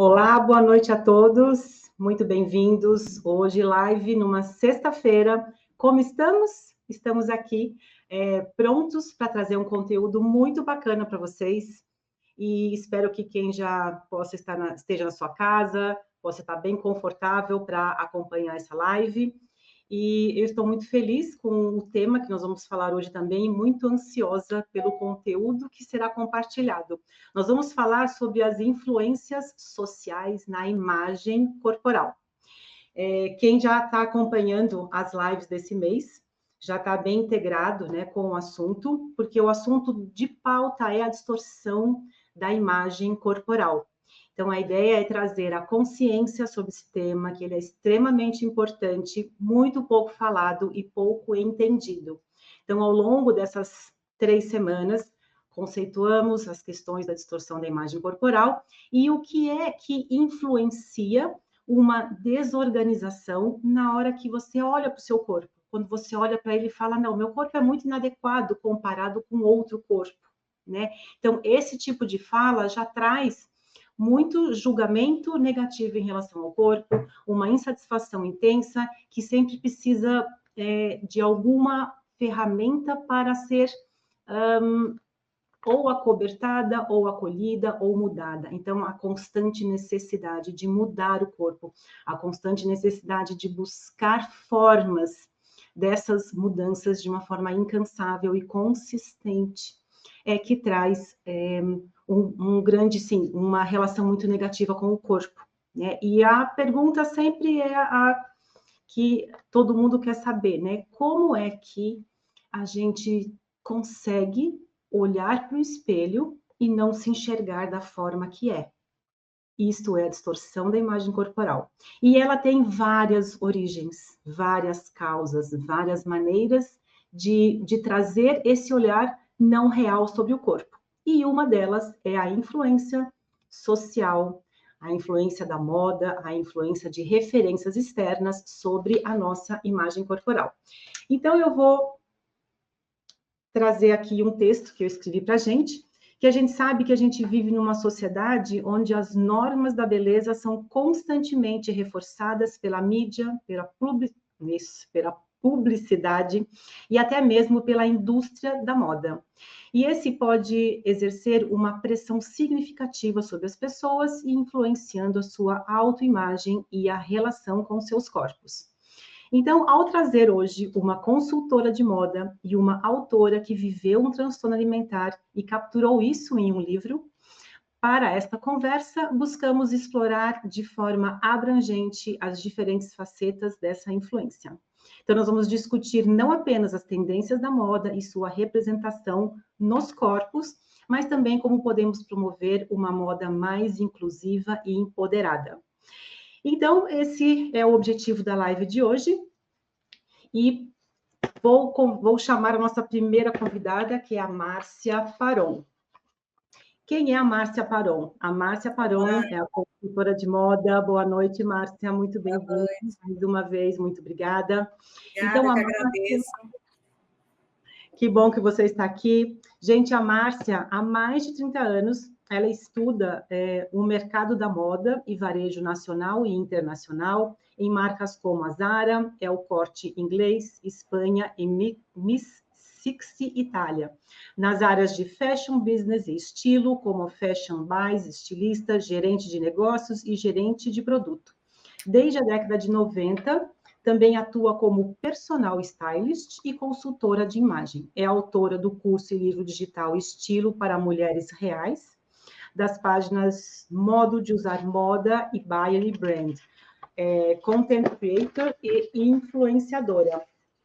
Olá, boa noite a todos, muito bem-vindos. Hoje, live numa sexta-feira. Como estamos? Estamos aqui prontos para trazer um conteúdo muito bacana para vocês. E espero que quem já possa esteja na sua casa, possa estar bem confortável para acompanhar essa live. E eu estou muito feliz com o tema que nós vamos falar hoje também, e muito ansiosa pelo conteúdo que será compartilhado. Nós vamos falar sobre as influências sociais na imagem corporal. Quem já está acompanhando as lives desse mês já está bem integrado, né, com o assunto, porque o assunto de pauta é a distorção da imagem corporal. Então, a ideia é trazer a consciência sobre esse tema, que ele é extremamente importante, muito pouco falado e pouco entendido. Então, ao longo dessas 3 semanas, conceituamos as questões da distorção da imagem corporal e o que é que influencia uma desorganização na hora que você olha para o seu corpo. Quando você olha para ele e fala, não, meu corpo é muito inadequado comparado com outro corpo, né? Então, esse tipo de fala já traz muito julgamento negativo em relação ao corpo, uma insatisfação intensa, que sempre precisa de alguma ferramenta para ser ou acobertada, ou acolhida, ou mudada. Então, a constante necessidade de mudar o corpo, a constante necessidade de buscar formas dessas mudanças de uma forma incansável e consistente, que traz grande, sim, uma relação muito negativa com o corpo, né? E a pergunta sempre é a que todo mundo quer saber, né? Como é que a gente consegue olhar para o espelho e não se enxergar da forma que é? Isto é a distorção da imagem corporal. E ela tem várias origens, várias causas, várias maneiras de trazer esse olhar não real sobre o corpo. E uma delas é a influência social, a influência da moda, a influência de referências externas sobre a nossa imagem corporal. Então, eu vou trazer aqui um texto que eu escrevi para a gente, que a gente sabe que a gente vive numa sociedade onde as normas da beleza são constantemente reforçadas pela mídia, pela publicidade e até mesmo pela indústria da moda. E esse pode exercer uma pressão significativa sobre as pessoas e influenciando a sua autoimagem e a relação com seus corpos. Então, ao trazer hoje uma consultora de moda e uma autora que viveu um transtorno alimentar e capturou isso em um livro, para esta conversa, buscamos explorar de forma abrangente as diferentes facetas dessa influência. Então, nós vamos discutir não apenas as tendências da moda e sua representação nos corpos, mas também como podemos promover uma moda mais inclusiva e empoderada. Então, esse é o objetivo da live de hoje. E vou chamar a nossa primeira convidada, que é a Márcia Paron. Quem é a Márcia Paron? A Márcia Paron é a consultora de moda. Boa noite, Márcia, muito bem-vinda mais uma vez, muito obrigada. Obrigada, então, a Márcia, agradeço. Que bom que você está aqui. Gente, a Márcia, há mais de 30 anos, ela estuda o mercado da moda e varejo nacional e internacional em marcas como a Zara, El Corte Inglês, Espanha e Miss Sixty Itália. Nas áreas de fashion, business e estilo, como fashion buys, estilista, gerente de negócios e gerente de produto. Desde a década de 90, também atua como personal stylist e consultora de imagem. É autora do curso e livro digital Estilo para Mulheres Reais, das páginas Modo de Usar Moda e Bailey Brand. Content creator e influenciadora.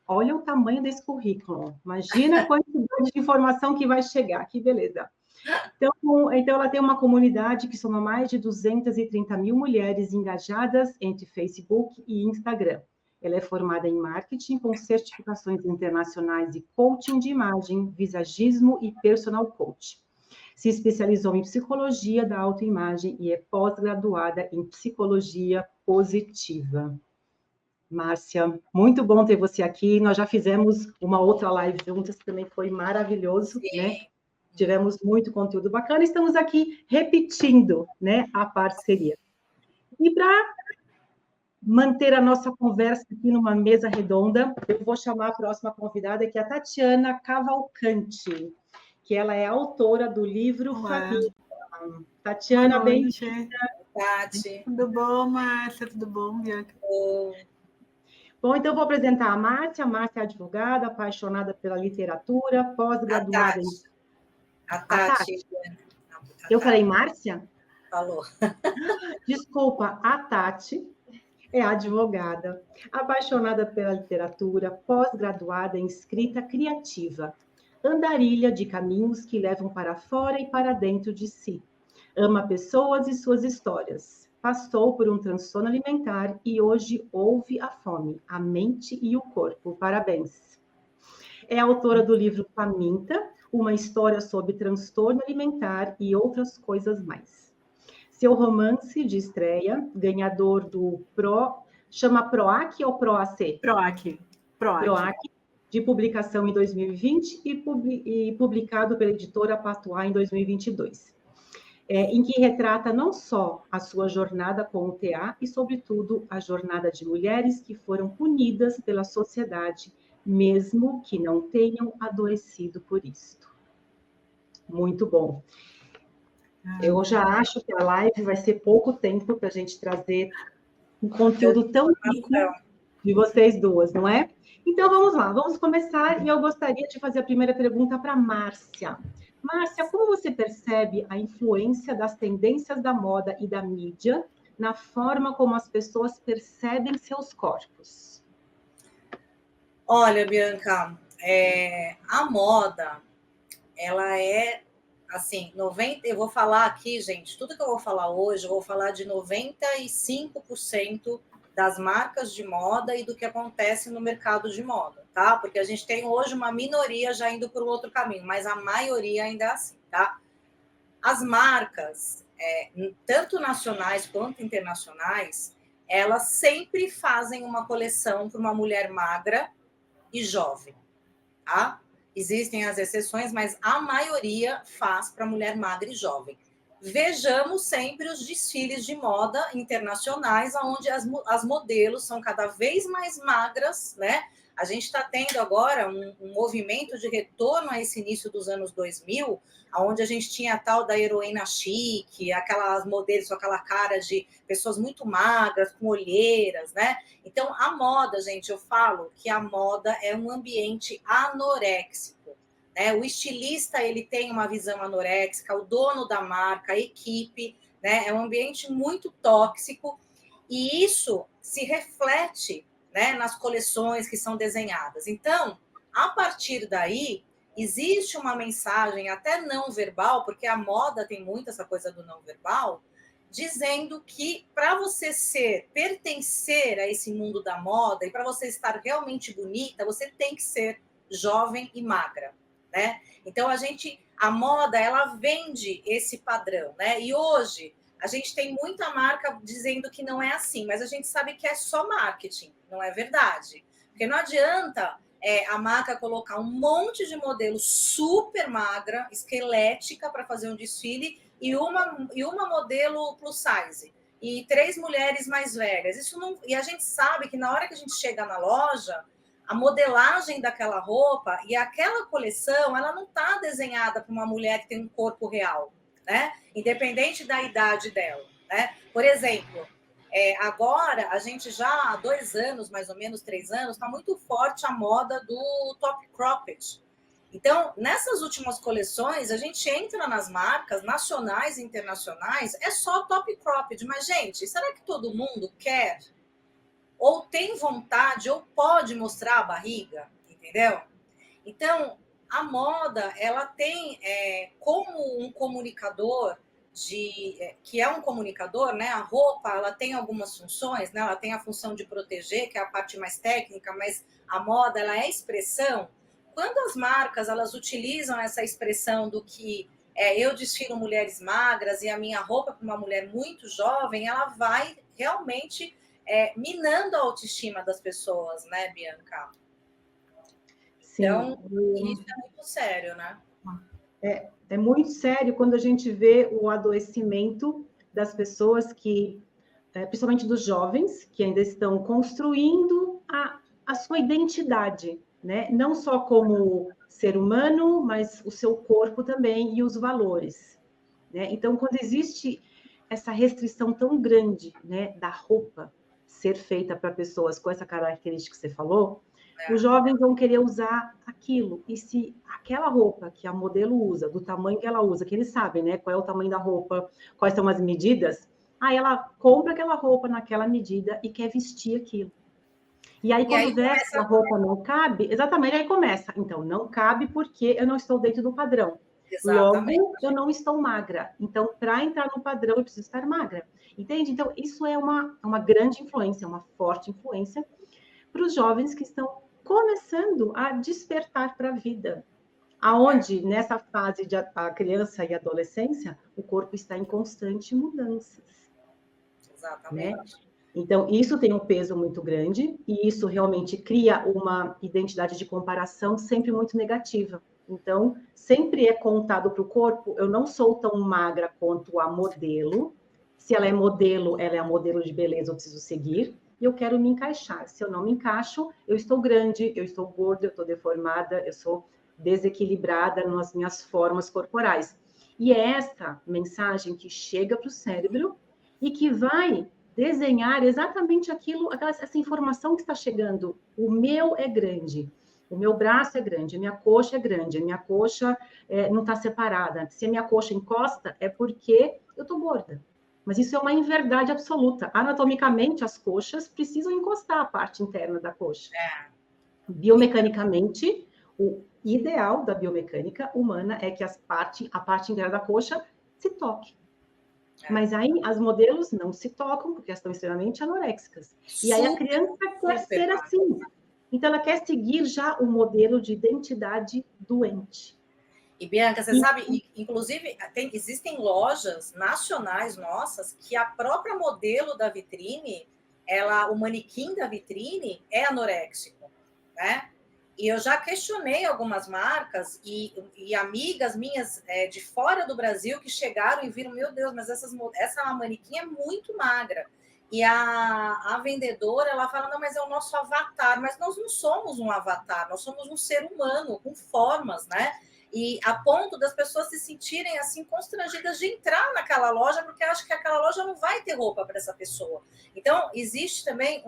Olha o tamanho desse currículo. Imagina a quantidade de informação que vai chegar. Que beleza. Então, ela tem uma comunidade que soma mais de 230 mil mulheres engajadas entre Facebook e Instagram. Ela é formada em marketing com certificações internacionais de coaching de imagem, visagismo e personal coach. Se especializou em psicologia da autoimagem e é pós-graduada em psicologia positiva. Márcia, muito bom ter você aqui. Nós já fizemos uma outra live juntas, que também foi maravilhoso, né? Tivemos muito conteúdo bacana. Estamos aqui repetindo, né, a parceria. E para manter a nossa conversa aqui numa mesa redonda, eu vou chamar a próxima convidada, que é a Tatiana Cavalcanti, que ela é autora do livro Família. Tatiana, bem-vinda. Tati. Tudo bom, Márcia? Tudo bom, Bianca? Bom, então eu vou apresentar a Márcia. A Márcia é advogada, apaixonada pela literatura, pós-graduada em... A Tati. Eu falei Márcia? Falou. Desculpa, a Tati é advogada, apaixonada pela literatura, pós-graduada em escrita criativa, andarilha de caminhos que levam para fora e para dentro de si. Ama pessoas e suas histórias. Passou por um transtorno alimentar e hoje ouve a fome, a mente e o corpo. Parabéns. É autora do livro Faminta, uma história sobre transtorno alimentar e outras coisas mais. Seu romance de estreia, ganhador do chama PROAC ou PROAC? PROAC. De publicação em 2020 e publicado pela editora Patois em 2022. Em que retrata não só a sua jornada com o TA e, sobretudo, a jornada de mulheres que foram punidas pela sociedade, mesmo que não tenham adoecido por isto. Muito bom. Eu já acho que a live vai ser pouco tempo para a gente trazer um conteúdo tão rico de vocês duas, não é? Então, vamos lá, vamos começar. E eu gostaria de fazer a primeira pergunta para a Márcia. Márcia, como você percebe a influência das tendências da moda e da mídia na forma como as pessoas percebem seus corpos? Olha, Bianca, a moda, ela é, assim, 90%, eu vou falar aqui, gente, tudo que eu vou falar hoje, eu vou falar de 95% das marcas de moda e do que acontece no mercado de moda, tá? Porque a gente tem hoje uma minoria já indo por outro caminho, mas a maioria ainda é assim, tá? As marcas, tanto nacionais quanto internacionais, elas sempre fazem uma coleção para uma mulher magra e jovem, tá? Existem as exceções, mas a maioria faz para mulher magra e jovem. Vejamos sempre os desfiles de moda internacionais, onde as modelos são cada vez mais magras, né? A gente está tendo agora um movimento de retorno a esse início dos anos 2000, onde a gente tinha a tal da heroína chique, aquelas modelos com aquela cara de pessoas muito magras, com olheiras, né? Então, a moda, gente, eu falo que a moda é um ambiente anoréxico. O estilista, ele tem uma visão anoréxica, o dono da marca, a equipe, né? É um ambiente muito tóxico e isso se reflete, né, nas coleções que são desenhadas. Então, a partir daí, existe uma mensagem até não verbal, porque a moda tem muito essa coisa do não verbal, dizendo que para você pertencer a esse mundo da moda e para você estar realmente bonita, você tem que ser jovem e magra. Né? Então, a moda, ela vende esse padrão, né? E hoje, a gente tem muita marca dizendo que não é assim, mas a gente sabe que é só marketing, não é verdade. Porque não adianta a marca colocar um monte de modelo super magra, esquelética, para fazer um desfile, e uma modelo plus size, e 3 mulheres mais velhas. Isso não... E a gente sabe que na hora que a gente chega na loja, a modelagem daquela roupa e aquela coleção, ela não está desenhada para uma mulher que tem um corpo real, né? Independente da idade dela, né? Por exemplo, agora a gente já há 2 anos, mais ou menos 3 anos, está muito forte a moda do top cropped. Então, nessas últimas coleções, a gente entra nas marcas nacionais e internacionais, é só top cropped. Mas, gente, será que todo mundo quer? Ou tem vontade, ou pode mostrar a barriga, entendeu? Então, a moda, ela tem como um comunicador, que é um comunicador, né? A roupa, ela tem algumas funções, né? Ela tem a função de proteger, que é a parte mais técnica, mas a moda, ela é expressão. Quando as marcas, elas utilizam essa expressão do que eu desfilo mulheres magras e a minha roupa para uma mulher muito jovem, ela vai realmente... minando a autoestima das pessoas, né, Bianca? Sim. Então, isso é muito sério, né? É muito sério quando a gente vê o adoecimento das pessoas que principalmente dos jovens, que ainda estão construindo a sua identidade, né? Não só como ser humano, mas o seu corpo também e os valores, né? Então, quando existe essa restrição tão grande, né, da roupa ser feita para pessoas com essa característica que você falou, os jovens vão querer usar aquilo. E se aquela roupa que a modelo usa, do tamanho que ela usa, que eles sabem, né, qual é o tamanho da roupa, quais são as medidas, aí ela compra aquela roupa naquela medida e quer vestir aquilo. E aí, quando veste a roupa não cabe, exatamente, aí começa. Então, não cabe porque eu não estou dentro do padrão. Exatamente. Logo, eu não estou magra. Então, para entrar no padrão, eu preciso estar magra. Entende? Então, isso é uma grande influência, uma forte influência para os jovens que estão começando a despertar para a vida. Aonde, nessa fase de a criança e adolescência, o corpo está em constante mudanças. Exatamente. Né? Então, isso tem um peso muito grande e isso realmente cria uma identidade de comparação sempre muito negativa. Então, sempre é contado para o corpo, eu não sou tão magra quanto a modelo. Se ela é modelo, ela é a modelo de beleza, eu preciso seguir. E eu quero me encaixar. Se eu não me encaixo, eu estou grande, eu estou gorda, eu estou deformada, eu sou desequilibrada nas minhas formas corporais. E é essa mensagem que chega para o cérebro e que vai desenhar exatamente aquilo, essa informação que está chegando. O meu é grande, o meu braço é grande, a minha coxa é grande, a minha coxa não está separada. Se a minha coxa encosta, é porque eu estou gorda. Mas isso é uma inverdade absoluta. Anatomicamente, as coxas precisam encostar a parte interna da coxa. Biomecanicamente, o ideal da biomecânica humana é que a parte interna da coxa se toque. Mas aí as modelos não se tocam porque elas estão extremamente anoréxicas. E aí a criança quer ser assim. Então ela quer seguir já o modelo de identidade doente. E Bianca, você sabe, inclusive existem lojas nacionais nossas que a própria modelo da vitrine, o manequim da vitrine é anoréxico, né? E eu já questionei algumas marcas e amigas minhas de fora do Brasil que chegaram e viram, meu Deus, mas essa manequim é muito magra. E a vendedora, ela fala, não, mas é o nosso avatar. Mas nós não somos um avatar, nós somos um ser humano com formas, né? E a ponto das pessoas se sentirem assim constrangidas de entrar naquela loja porque acham que aquela loja não vai ter roupa para essa pessoa. Então, existe também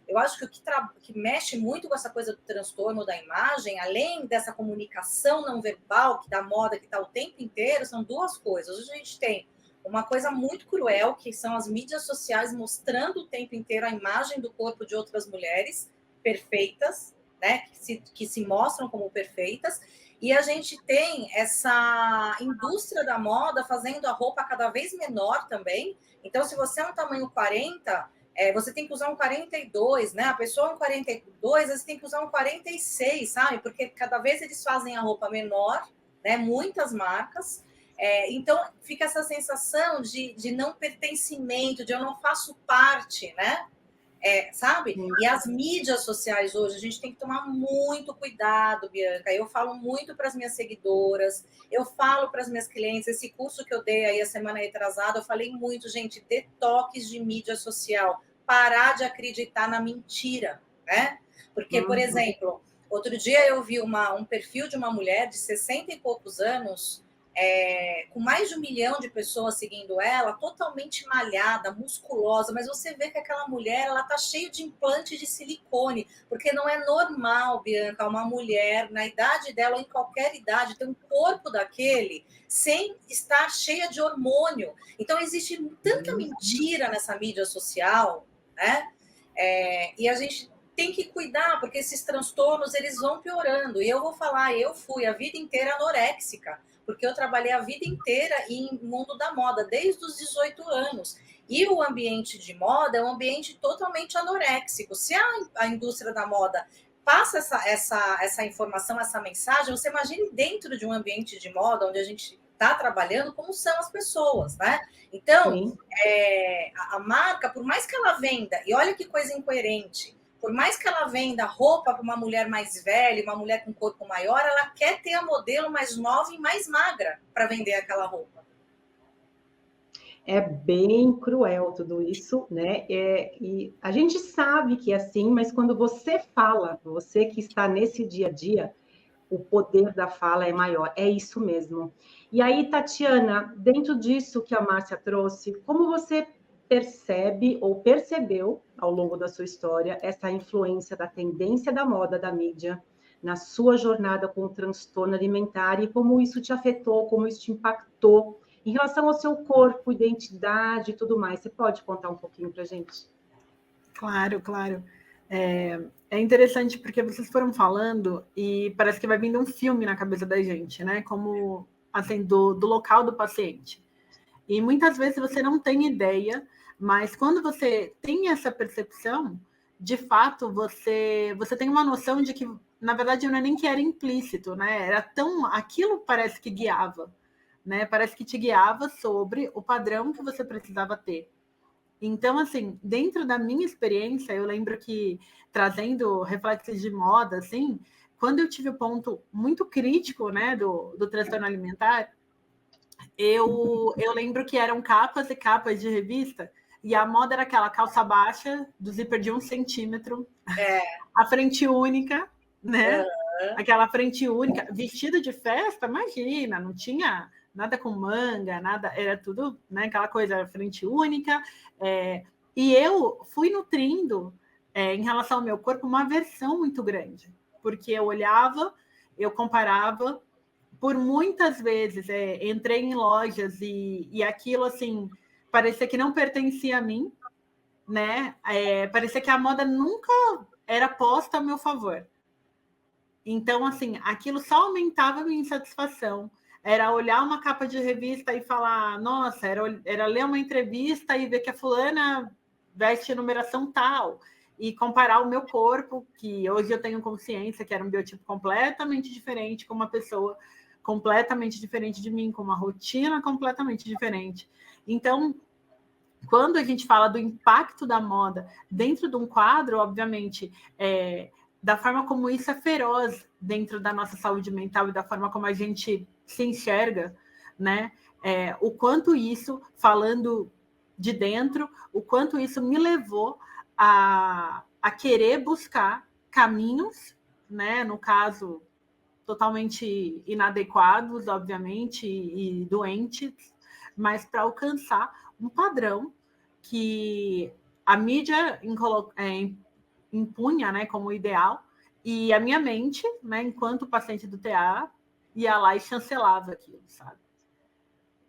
eu acho que o que mexe muito com essa coisa do transtorno da imagem, além dessa comunicação não verbal, que da moda que está o tempo inteiro, são duas coisas. Hoje a gente tem uma coisa muito cruel, que são as mídias sociais mostrando o tempo inteiro a imagem do corpo de outras mulheres perfeitas, né, que se mostram como perfeitas, e a gente tem essa indústria da moda fazendo a roupa cada vez menor também. Então, se você é um tamanho 40... você tem que usar um 42, né? A pessoa é um 42, você tem que usar um 46, sabe? Porque cada vez eles fazem a roupa menor, né? Muitas marcas. Então, fica essa sensação de não pertencimento, de eu não faço parte, né? Sabe? E as mídias sociais hoje, a gente tem que tomar muito cuidado, Bianca. Eu falo muito para as minhas seguidoras, eu falo para as minhas clientes, esse curso que eu dei aí a semana retrasada, eu falei muito, gente, detox de mídia social, parar de acreditar na mentira, né? Porque, por exemplo, outro dia eu vi um perfil de uma mulher de 60 e poucos anos, com mais de 1 milhão de pessoas seguindo ela, totalmente malhada, musculosa, mas você vê que aquela mulher, ela tá cheia de implante de silicone, porque não é normal, Bianca, uma mulher, na idade dela ou em qualquer idade, ter um corpo daquele sem estar cheia de hormônio. Então, existe tanta mentira nessa mídia social, né? E a gente tem que cuidar, porque esses transtornos, eles vão piorando. E eu vou falar, eu fui a vida inteira anoréxica, porque eu trabalhei a vida inteira em mundo da moda, desde os 18 anos. E o ambiente de moda é um ambiente totalmente anoréxico. Se a indústria da moda passa essa informação, essa mensagem, você imagine dentro de um ambiente de moda, onde a gente está trabalhando, como são as pessoas, né? Então, a marca, por mais que ela venda, e olha que coisa incoerente, por mais que ela venda roupa para uma mulher mais velha, uma mulher com corpo maior, ela quer ter a modelo mais nova e mais magra para vender aquela roupa. É bem cruel tudo isso, né? E a gente sabe que é assim, mas quando você fala, você que está nesse dia a dia, o poder da fala é maior. É isso mesmo. E aí, Tatiana, dentro disso que a Márcia trouxe, como você percebe ou percebeu ao longo da sua história essa influência da tendência da moda da mídia na sua jornada com o transtorno alimentar e como isso te afetou, como isso te impactou em relação ao seu corpo, identidade e tudo mais? Você pode contar um pouquinho para a gente? Claro, claro. É interessante porque vocês foram falando e parece que vai vindo um filme na cabeça da gente, né? Como, assim, do local do paciente. E muitas vezes você não tem ideia, mas quando você tem essa percepção, de fato, você tem uma noção de que, na verdade, não é nem que era implícito, né? Era tão... Aquilo parece que guiava, né? Parece que te guiava sobre o padrão que você precisava ter. Então, assim, dentro da minha experiência, eu lembro que, trazendo reflexos de moda, assim, quando eu tive o ponto muito crítico, né, do transtorno alimentar, eu lembro que eram capas e capas de revista, e a moda era aquela calça baixa, do zíper de 1 centímetro, a frente única, né? Aquela frente única, vestido de festa, imagina, não tinha nada com manga, nada, era tudo, né? Aquela coisa, frente única. E eu fui nutrindo, em relação ao meu corpo, uma aversão muito grande, porque eu olhava, eu comparava, por muitas vezes entrei em lojas e aquilo assim parecia que não pertencia a mim, né? Parecia que a moda nunca era posta a meu favor. Então, assim, aquilo só aumentava a minha insatisfação. Era olhar uma capa de revista e falar, nossa, era ler uma entrevista e ver que a fulana veste numeração tal, e comparar o meu corpo, que hoje eu tenho consciência que era um biotipo completamente diferente, com uma pessoa completamente diferente de mim, com uma rotina completamente diferente. Então, quando a gente fala do impacto da moda dentro de um quadro, obviamente, da forma como isso é feroz dentro da nossa saúde mental e da forma como a gente se enxerga, né? O quanto isso, falando de dentro, o quanto isso me levou a querer buscar caminhos, né? No caso, totalmente inadequados, obviamente, e doentes, mas para alcançar um padrão que a mídia impunha, né, como ideal, e a minha mente, né, enquanto paciente do TA, ia lá e chancelava aquilo, sabe?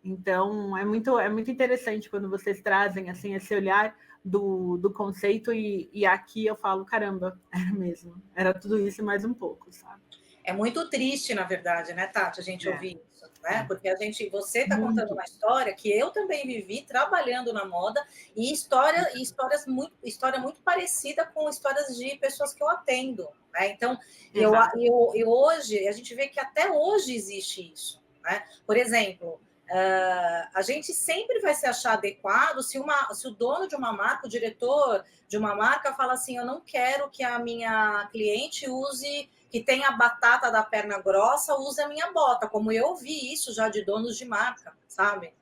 Então, é muito interessante quando vocês trazem assim, esse olhar do conceito, e aqui eu falo, caramba, era mesmo, era tudo isso e mais um pouco, sabe? É muito triste, na verdade, né, Tati, a gente ouvir isso, né? Porque você está contando uma história que eu também vivi trabalhando na moda, e história muito parecida com histórias de pessoas que eu atendo, né? Então, eu hoje, a gente vê que até hoje existe isso, né? Por exemplo, a gente sempre vai se achar adequado se o dono de uma marca, o diretor de uma marca fala assim, eu não quero que a minha cliente use, que tenha a batata da perna grossa, use a minha bota, como eu ouvi isso já de donos de marca, sabe?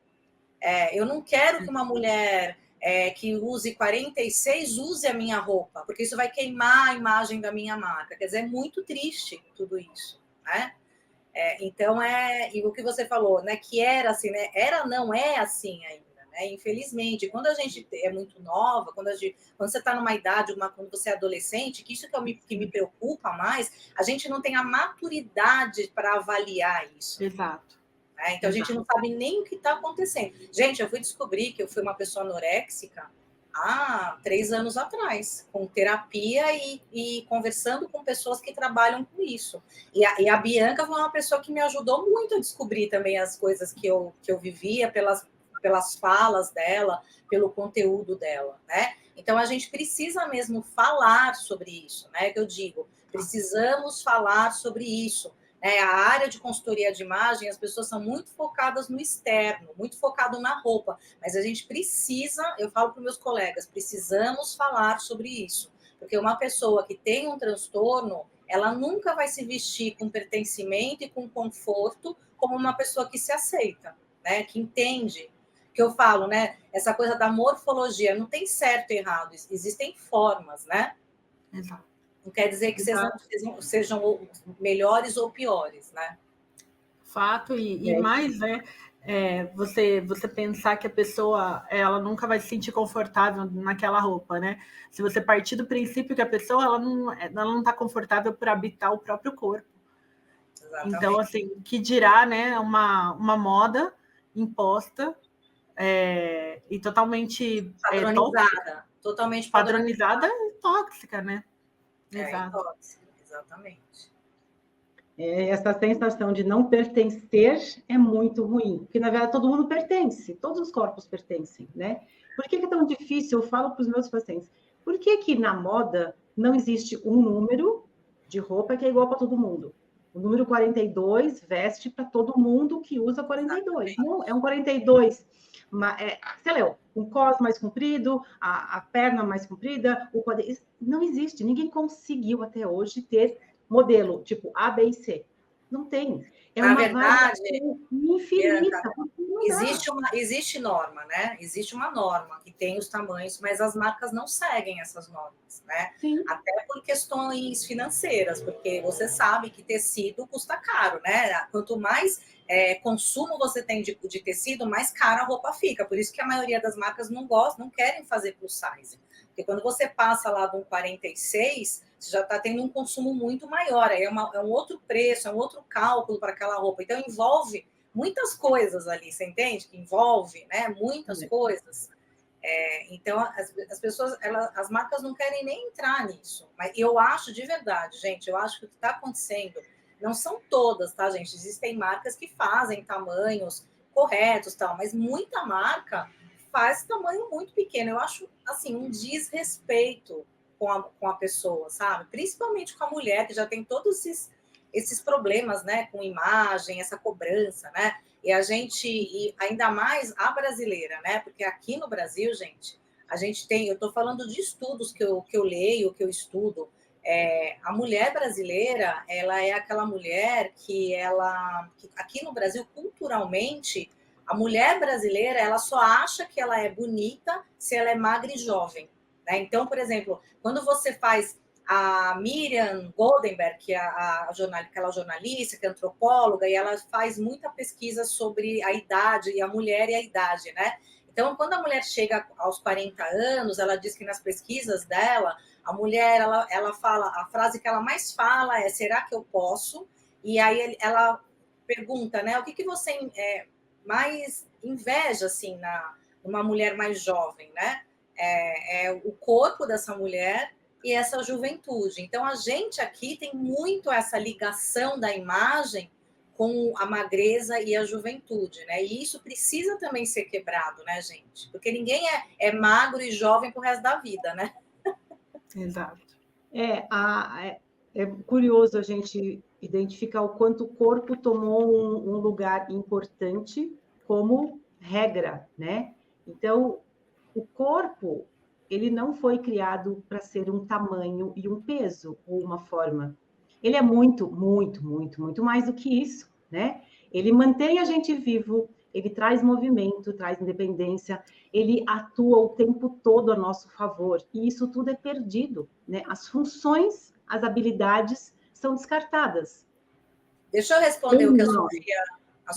Eu não quero que uma mulher que use 46 use a minha roupa, porque isso vai queimar a imagem da minha marca. Quer dizer, é muito triste tudo isso, né? Então, e o que você falou, né, que era assim, né, não é assim ainda, né, infelizmente. Quando a gente é muito nova, quando você está numa idade, quando você é adolescente, que isso que me preocupa mais, a gente não tem a maturidade para avaliar isso. Exato. Né? Então, a gente não sabe nem o que está acontecendo. Gente, eu fui descobrir que eu fui uma pessoa anoréxica há 3 anos atrás, com terapia e conversando com pessoas que trabalham com isso. E a Bianca foi uma pessoa que me ajudou muito a descobrir também as coisas que eu vivia pelas falas dela, pelo conteúdo dela, né? Então, a gente precisa mesmo falar sobre isso, né? Que eu digo, precisamos falar sobre isso. A área de consultoria de imagem, as pessoas são muito focadas no externo, muito focado na roupa, mas a gente precisa, eu falo para os meus colegas, precisamos falar sobre isso, porque uma pessoa que tem um transtorno, ela nunca vai se vestir com pertencimento e com conforto como uma pessoa que se aceita, né, que entende que eu falo, né? Essa coisa da morfologia, não tem certo e errado, existem formas, né? Exato. Não quer dizer que sejam melhores ou piores, né? Fato, e mais, né? Você pensar que a pessoa ela nunca vai se sentir confortável naquela roupa, né? Se você partir do princípio que a pessoa ela não está confortável por habitar o próprio corpo. Exatamente. Então, assim, que dirá, né? Uma moda imposta e totalmente padronizada. Totalmente padronizada e tóxica, né? Exato. Tóxica, exatamente. Essa sensação de não pertencer é muito ruim, porque, na verdade, todo mundo pertence, todos os corpos pertencem, né? Por que é tão difícil? Eu falo para os meus pacientes, por que na moda não existe um número de roupa que é igual para todo mundo? O número 42 veste para todo mundo que usa 42. Exatamente. Não, é um 42, sei lá, um cos mais comprido, a perna mais comprida, não existe, ninguém conseguiu até hoje ter modelo, tipo A, B e C. Não tem. Na verdade, infinita. Existe norma, né? Existe uma norma que tem os tamanhos, mas as marcas não seguem essas normas, né? Sim. Até por questões financeiras, porque você sabe que tecido custa caro, né? Quanto mais consumo você tem de tecido, mais cara a roupa fica. Por isso que a maioria das marcas não querem fazer plus size. Porque quando você passa lá de um 46, você já está tendo um consumo muito maior. Aí é um outro preço, é um outro cálculo para aquela roupa. Então, envolve muitas coisas ali, você entende? Que envolve, né? Muitas coisas. Então, as pessoas, as marcas não querem nem entrar nisso. Mas eu acho, de verdade, gente, eu acho que o que está acontecendo, não são todas, tá, gente? Existem marcas que fazem tamanhos corretos, tal, mas muita marca faz tamanho muito pequeno. Eu acho, assim, um desrespeito com a pessoa, sabe? Principalmente com a mulher, que já tem todos esses problemas, né? Com imagem, essa cobrança, né? E ainda mais a brasileira, né? Porque aqui no Brasil, gente, a gente tem... Eu estou falando de estudos que eu leio, que eu estudo. A mulher brasileira, ela é aquela mulher que aqui no Brasil, culturalmente... A mulher brasileira, ela só acha que ela é bonita se ela é magra e jovem. Né? Então, por exemplo, quando você faz a Miriam Goldenberg, que é aquela jornalista, que é antropóloga, e ela faz muita pesquisa sobre a idade, e a mulher e a idade, né? Então, quando a mulher chega aos 40 anos, ela diz que nas pesquisas dela, a mulher, ela fala, a frase que ela mais fala é, será que eu posso? E aí ela pergunta, né, o que você... mais inveja, assim, numa mulher mais jovem, né? O corpo dessa mulher e essa juventude. Então, a gente aqui tem muito essa ligação da imagem com a magreza e a juventude, né? E isso precisa também ser quebrado, né, gente? Porque ninguém é magro e jovem pro resto da vida, né? Exato. É curioso a gente identificar o quanto o corpo tomou um lugar importante como regra, né? Então, o corpo, ele não foi criado para ser um tamanho e um peso ou uma forma. Ele é muito, muito, muito, muito mais do que isso, né? Ele mantém a gente vivo, ele traz movimento, traz independência, ele atua o tempo todo a nosso favor, e isso tudo é perdido, né? As funções, as habilidades são descartadas. Deixa eu responder o que a Sofia...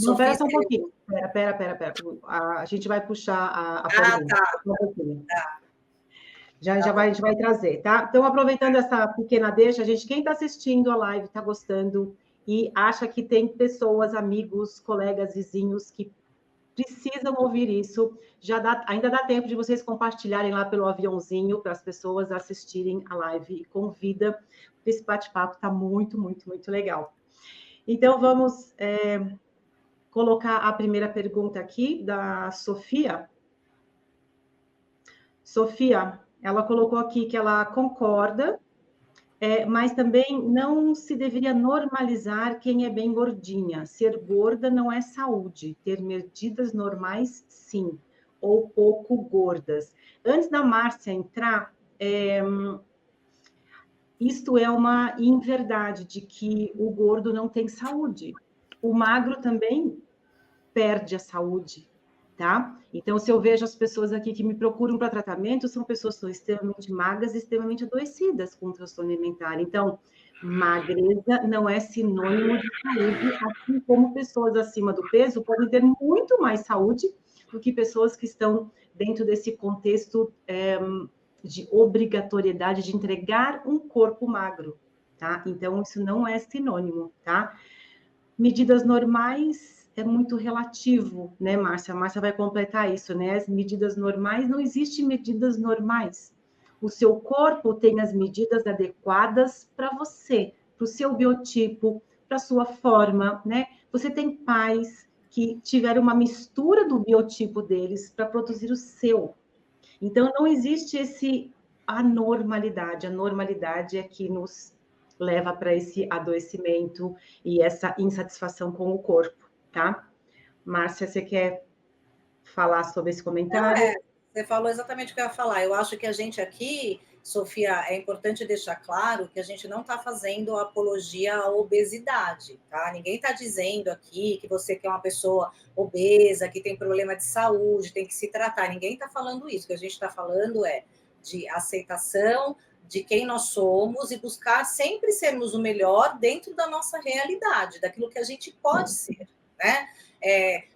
Não, espera só um pouquinho. Espera. A gente vai puxar a pergunta. Tá. A gente vai trazer, tá? Então, aproveitando essa pequena deixa, quem está assistindo a live está gostando e acha que tem pessoas, amigos, colegas, vizinhos que precisam ouvir isso, ainda dá tempo de vocês compartilharem lá pelo aviãozinho para as pessoas assistirem a live e convida, porque esse bate-papo está muito, muito, muito legal. Então, vamos colocar a primeira pergunta aqui da Sofia. Sofia, ela colocou aqui que ela concorda, mas também não se deveria normalizar quem é bem gordinha. Ser gorda não é saúde. Ter medidas normais, sim, ou pouco gordas. Antes da Márcia entrar, isto é uma inverdade de que o gordo não tem saúde. O magro também perde a saúde. tá? Então, se eu vejo as pessoas aqui que me procuram para tratamento, são pessoas que são extremamente magras e extremamente adoecidas com transtorno alimentar. Então, magreza não é sinônimo de saúde, assim como pessoas acima do peso podem ter muito mais saúde do que pessoas que estão dentro desse contexto de obrigatoriedade de entregar um corpo magro, tá? Então, isso não é sinônimo, tá? Medidas normais é muito relativo, né, Márcia? A Márcia vai completar isso, né? As medidas normais, não existem medidas normais. O seu corpo tem as medidas adequadas para você, para o seu biotipo, para a sua forma, né? Você tem pais que tiveram uma mistura do biotipo deles para produzir o seu. Então, não existe esse anormalidade. A normalidade é que nos leva para esse adoecimento e essa insatisfação com o corpo, tá? Márcia, você quer falar sobre esse comentário? Você falou exatamente o que eu ia falar. Eu acho que a gente aqui, Sofia, é importante deixar claro que a gente não está fazendo apologia à obesidade, tá? Ninguém está dizendo aqui que você que é uma pessoa obesa, que tem problema de saúde, tem que se tratar. Ninguém está falando isso. O que a gente está falando é de aceitação de quem nós somos e buscar sempre sermos o melhor dentro da nossa realidade, daquilo que a gente pode ser, né?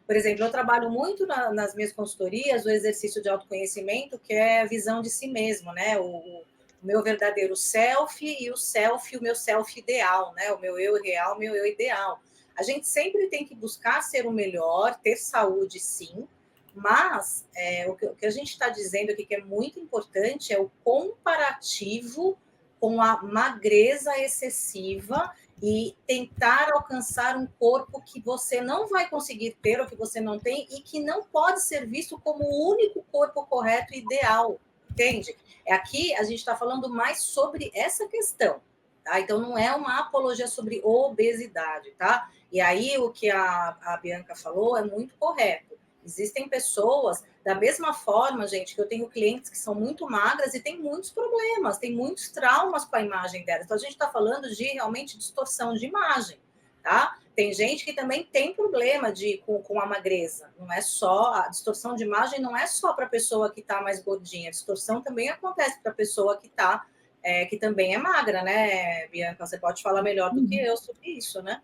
Por exemplo, eu trabalho muito nas minhas consultorias o exercício de autoconhecimento, que é a visão de si mesmo, né? O meu verdadeiro self e o meu self ideal, né? O meu eu real, o meu eu ideal. A gente sempre tem que buscar ser o melhor, ter saúde, sim, mas o que a gente está dizendo aqui que é muito importante é o comparativo com a magreza excessiva e tentar alcançar um corpo que você não vai conseguir ter ou que você não tem e que não pode ser visto como o único corpo correto e ideal, entende? Aqui a gente está falando mais sobre essa questão, tá? Então não é uma apologia sobre obesidade, tá? E aí o que a Bianca falou é muito correto. Existem pessoas, da mesma forma, gente, que eu tenho clientes que são muito magras e têm muitos problemas, têm muitos traumas com a imagem delas. Então, a gente está falando de realmente distorção de imagem, tá? Tem gente que também tem problema com a magreza. Não é só, a distorção de imagem não é só para a pessoa que está mais gordinha. A distorção também acontece para a pessoa que também é magra, né, Bianca? Você pode falar melhor do que eu sobre isso, né?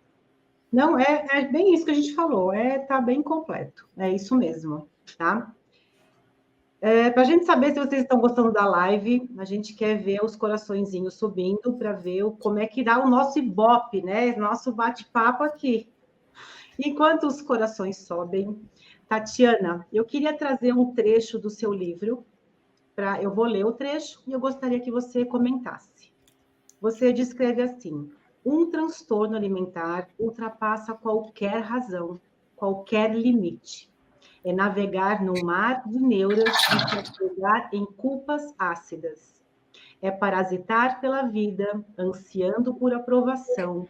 Não, é bem isso que a gente falou, tá bem completo, é isso mesmo, tá? Para a gente saber se vocês estão gostando da live, a gente quer ver os coraçõezinhos subindo para ver como é que dá o nosso Ibope, né? Nosso bate-papo aqui. Enquanto os corações sobem, Tatiana, eu queria trazer um trecho do seu livro, eu vou ler o trecho e eu gostaria que você comentasse. Você descreve assim: um transtorno alimentar ultrapassa qualquer razão, qualquer limite. É navegar no mar de neuras e se afogar em culpas ácidas. É parasitar pela vida, ansiando por aprovação,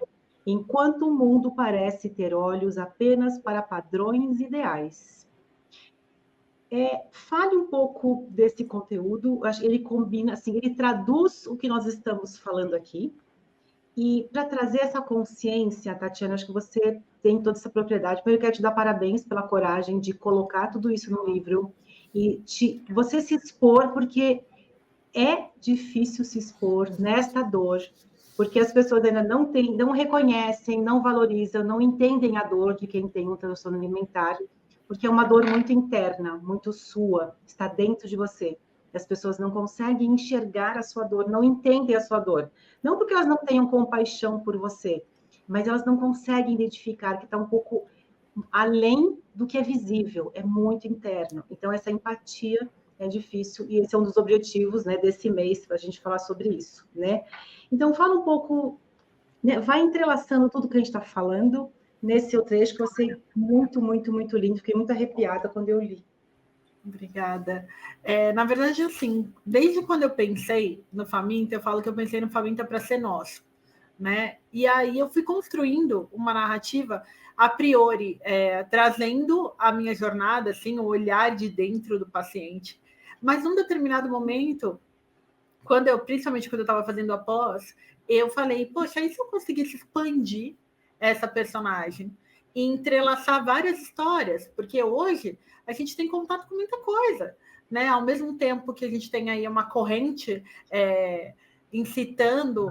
enquanto o mundo parece ter olhos apenas para padrões ideais. Fale um pouco desse conteúdo, ele combina, assim, ele traduz o que nós estamos falando aqui, e para trazer essa consciência, Tatiana, acho que você tem toda essa propriedade. Primeiro, eu quero te dar parabéns pela coragem de colocar tudo isso no livro e você se expor, porque é difícil se expor nesta dor, porque as pessoas ainda não reconhecem, não valorizam, não entendem a dor de quem tem um transtorno alimentar, porque é uma dor muito interna, muito sua, está dentro de você. As pessoas não conseguem enxergar a sua dor, não entendem a sua dor. Não porque elas não tenham compaixão por você, mas elas não conseguem identificar que está um pouco além do que é visível, é muito interno. Então, essa empatia é difícil, e esse é um dos objetivos, né, desse mês, para a gente falar sobre isso, né? Então, fala um pouco, né, vai entrelaçando tudo que a gente está falando nesse seu trecho, que eu achei muito, muito, muito lindo, fiquei muito arrepiada quando eu li. Obrigada. Na verdade, assim, desde quando eu pensei no Faminta, eu falo que eu pensei no Faminta para ser nosso, né? E aí eu fui construindo uma narrativa a priori, trazendo a minha jornada, assim, o olhar de dentro do paciente. Mas num determinado momento, principalmente quando eu estava fazendo a pós, eu falei, poxa, e se eu conseguisse expandir essa personagem? e entrelaçar várias histórias, porque hoje a gente tem contato com muita coisa, né? Ao mesmo tempo que a gente tem aí uma corrente incitando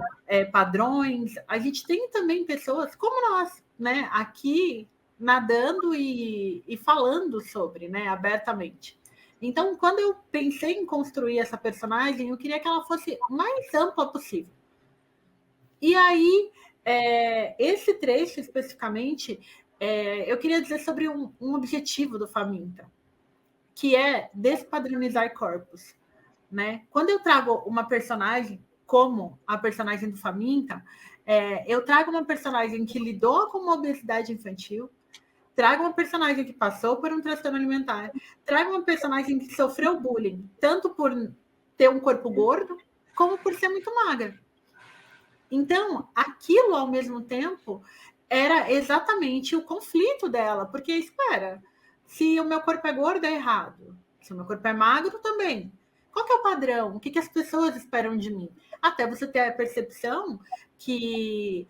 padrões, a gente tem também pessoas como nós, né? Aqui nadando e falando sobre, né? Abertamente. Então, quando eu pensei em construir essa personagem, eu queria que ela fosse mais ampla possível. E aí, esse trecho especificamente, eu queria dizer sobre um objetivo do Faminta, que é despadronizar corpos, né? Quando eu trago uma personagem como a personagem do Faminta, eu trago uma personagem que lidou com uma obesidade infantil, trago uma personagem que passou por um transtorno alimentar, trago uma personagem que sofreu bullying, tanto por ter um corpo gordo, como por ser muito magra. Então, aquilo, ao mesmo tempo, era exatamente o conflito dela, porque, espera, se o meu corpo é gordo, é errado. Se o meu corpo é magro, também. Qual que é o padrão? O que as pessoas esperam de mim? Até você ter a percepção que,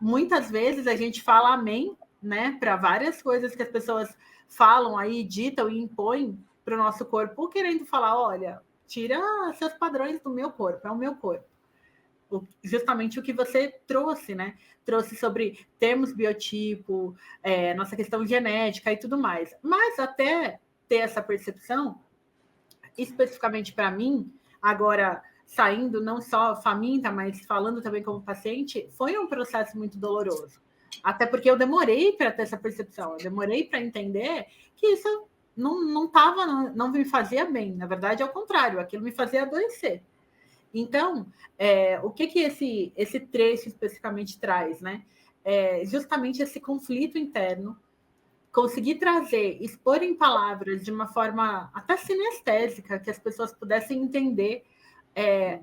muitas vezes, a gente fala amém, né, para várias coisas que as pessoas falam aí, ditam e impõem para o nosso corpo, querendo falar, olha, tira seus padrões do meu corpo, é o meu corpo. Justamente o que você trouxe, né? Trouxe sobre termos biotipo, nossa questão genética e tudo mais. Mas até ter essa percepção, especificamente para mim, agora saindo não só faminta, mas falando também como paciente, foi um processo muito doloroso. Até porque eu demorei para ter essa percepção, eu demorei para entender que isso não me fazia bem. Na verdade, é o contrário, aquilo me fazia adoecer. Então, o que esse trecho especificamente traz, né? Justamente esse conflito interno, conseguir trazer, expor em palavras de uma forma até sinestésica, que as pessoas pudessem entender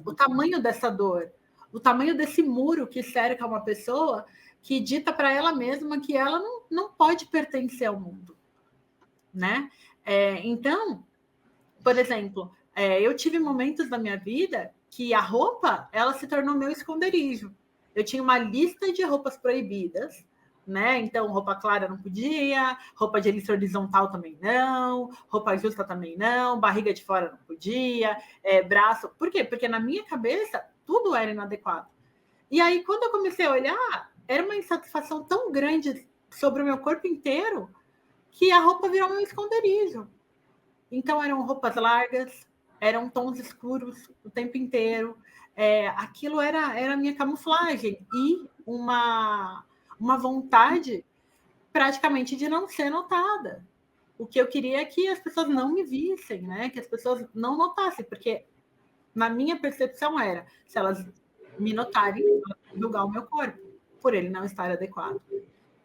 o tamanho dessa dor, o tamanho desse muro que cerca uma pessoa, que dita para ela mesma que ela não pode pertencer ao mundo, né? Então, por exemplo, eu tive momentos da minha vida que a roupa, ela se tornou meu esconderijo. Eu tinha uma lista de roupas proibidas, né? Então, roupa clara não podia, roupa de elipse horizontal também não, roupa justa também não, barriga de fora não podia, braço... Por quê? Porque na minha cabeça, tudo era inadequado. E aí, quando eu comecei a olhar, era uma insatisfação tão grande sobre o meu corpo inteiro que a roupa virou meu esconderijo. Então, eram roupas largas, eram tons escuros o tempo inteiro. Aquilo era a minha camuflagem e uma vontade praticamente de não ser notada. O que eu queria é que as pessoas não me vissem, né? Que as pessoas não notassem, porque na minha percepção era, se elas me notarem, julgar o meu corpo, por ele não estar adequado.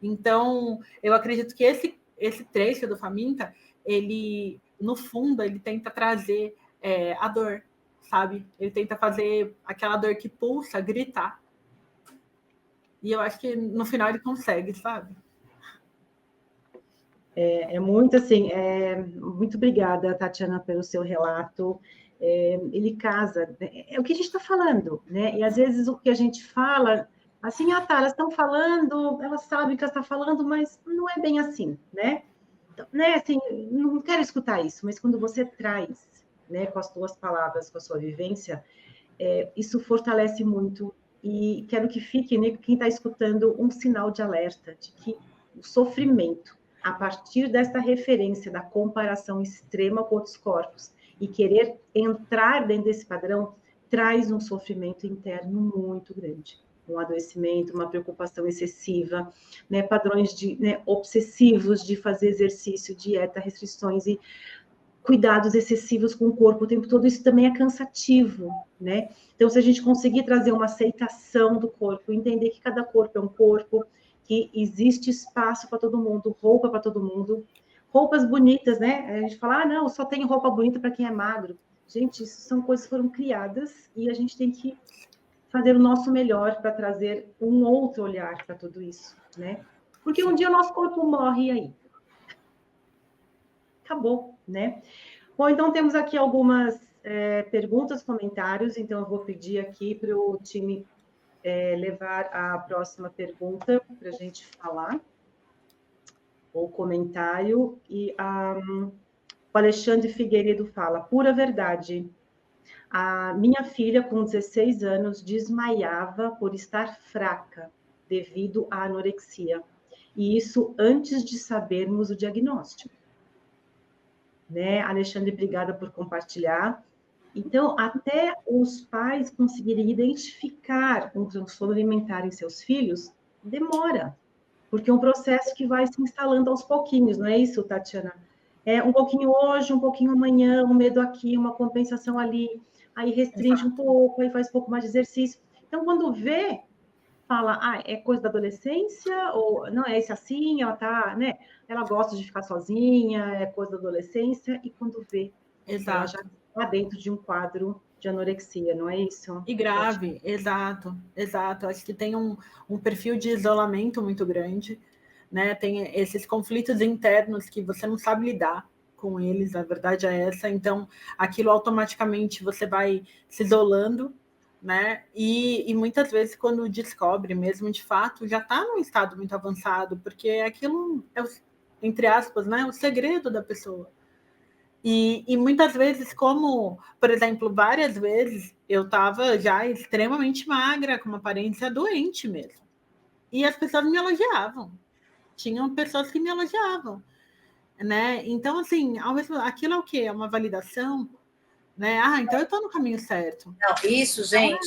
Então, eu acredito que esse trecho do Faminta, ele, no fundo, ele tenta trazer a dor, sabe? Ele tenta fazer aquela dor que pulsa, gritar. E eu acho que no final ele consegue, sabe? Muito assim, muito obrigada, Tatiana, pelo seu relato. Ele casa, é o que a gente está falando, né? E às vezes o que a gente fala, assim, tá, elas estão falando, elas sabem que elas estão falando, mas não é bem assim, né? Então, né, assim, não quero escutar isso, mas quando você traz, né, com as tuas palavras, com a sua vivência, isso fortalece muito. E quero que fique, né, quem está escutando, um sinal de alerta de que o sofrimento, a partir dessa referência da comparação extrema com outros corpos e querer entrar dentro desse padrão, traz um sofrimento interno muito grande. Um adoecimento, uma preocupação excessiva, né, padrões obsessivos de fazer exercício, dieta, restrições e cuidados excessivos com o corpo o tempo todo, isso também é cansativo, né? Então, se a gente conseguir trazer uma aceitação do corpo, entender que cada corpo é um corpo, que existe espaço para todo mundo, roupa para todo mundo, roupas bonitas, né? A gente fala, não, só tem roupa bonita para quem é magro. Gente, isso são coisas que foram criadas e a gente tem que fazer o nosso melhor para trazer um outro olhar para tudo isso, né? Porque um dia o nosso corpo morre aí. Acabou, né? Bom, então temos aqui algumas perguntas, comentários, então eu vou pedir aqui para o time levar a próxima pergunta para a gente falar. o comentário, e o Alexandre Figueiredo fala, pura verdade, a minha filha com 16 anos desmaiava por estar fraca devido à anorexia, e isso antes de sabermos o diagnóstico. Né, Alexandre, obrigada por compartilhar. Então, até os pais conseguirem identificar um transtorno alimentar em seus filhos, demora, porque é um processo que vai se instalando aos pouquinhos, não é isso, Tatiana? É um pouquinho hoje, um pouquinho amanhã, um medo aqui, uma compensação ali, aí restringe um pouco, aí faz um pouco mais de exercício. Então, quando vê, fala, é coisa da adolescência, ou não é esse assim, ela tá, né? Ela gosta de ficar sozinha, é coisa da adolescência, e quando vê, ela já está dentro de um quadro de anorexia, não é isso? E grave, exato. Acho que tem um perfil de isolamento muito grande, né? Tem esses conflitos internos que você não sabe lidar com eles, a verdade é essa. Então, aquilo automaticamente você vai se isolando, né? E muitas vezes, quando descobre mesmo, de fato, já está num estado muito avançado, porque aquilo é, entre aspas, né, o segredo da pessoa. E muitas vezes, como, por exemplo, várias vezes eu estava já extremamente magra, com uma aparência doente mesmo. E as pessoas me elogiavam. Tinham pessoas que me elogiavam. Né? Então, assim, aquilo é o quê? É uma validação? Né? Então eu estou no caminho certo. Não, isso, gente,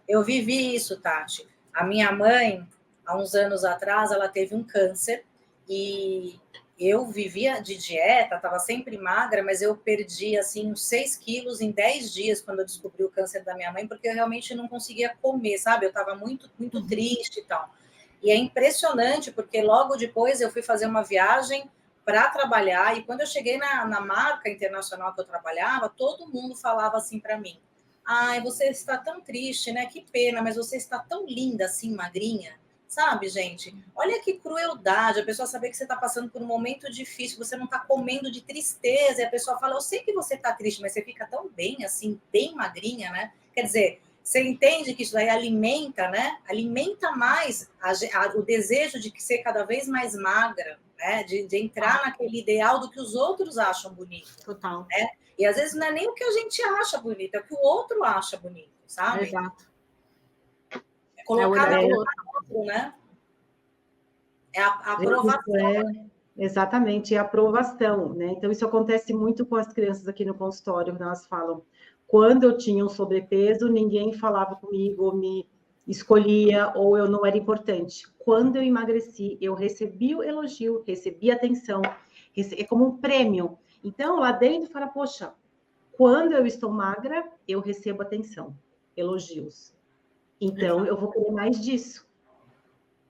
eu vivi isso, Tati. A minha mãe, há uns anos atrás, ela teve um câncer e eu vivia de dieta, estava sempre magra, mas eu perdi, assim, uns 6 quilos em 10 dias quando eu descobri o câncer da minha mãe, porque eu realmente não conseguia comer, sabe? Eu estava muito, muito triste e tal. E é impressionante, porque logo depois eu fui fazer uma viagem para trabalhar, e quando eu cheguei na marca internacional que eu trabalhava, todo mundo falava assim para mim, ai, você está tão triste, né? Que pena, mas você está tão linda assim, magrinha. Sabe, gente? Olha que crueldade, a pessoa saber que você está passando por um momento difícil, você não está comendo de tristeza, e a pessoa fala, eu sei que você está triste, mas você fica tão bem, assim, bem magrinha, né? Quer dizer, você entende que isso daí alimenta, né? Alimenta mais o desejo de ser cada vez mais magra, né? De entrar naquele ideal do que os outros acham bonito. Total. Né? E às vezes não é nem o que a gente acha bonito, é o que o outro acha bonito, sabe? Exato. É colocar no outro, né? É a aprovação. Exatamente, é a aprovação, né? Então, isso acontece muito com as crianças aqui no consultório, quando elas falam, quando eu tinha um sobrepeso, ninguém falava comigo, ou me escolhia, ou eu não era importante. Quando eu emagreci, eu recebi o elogio, recebi atenção, é como um prêmio. Então, lá dentro, fala, poxa, quando eu estou magra, eu recebo atenção, elogios. Então, eu vou querer mais disso.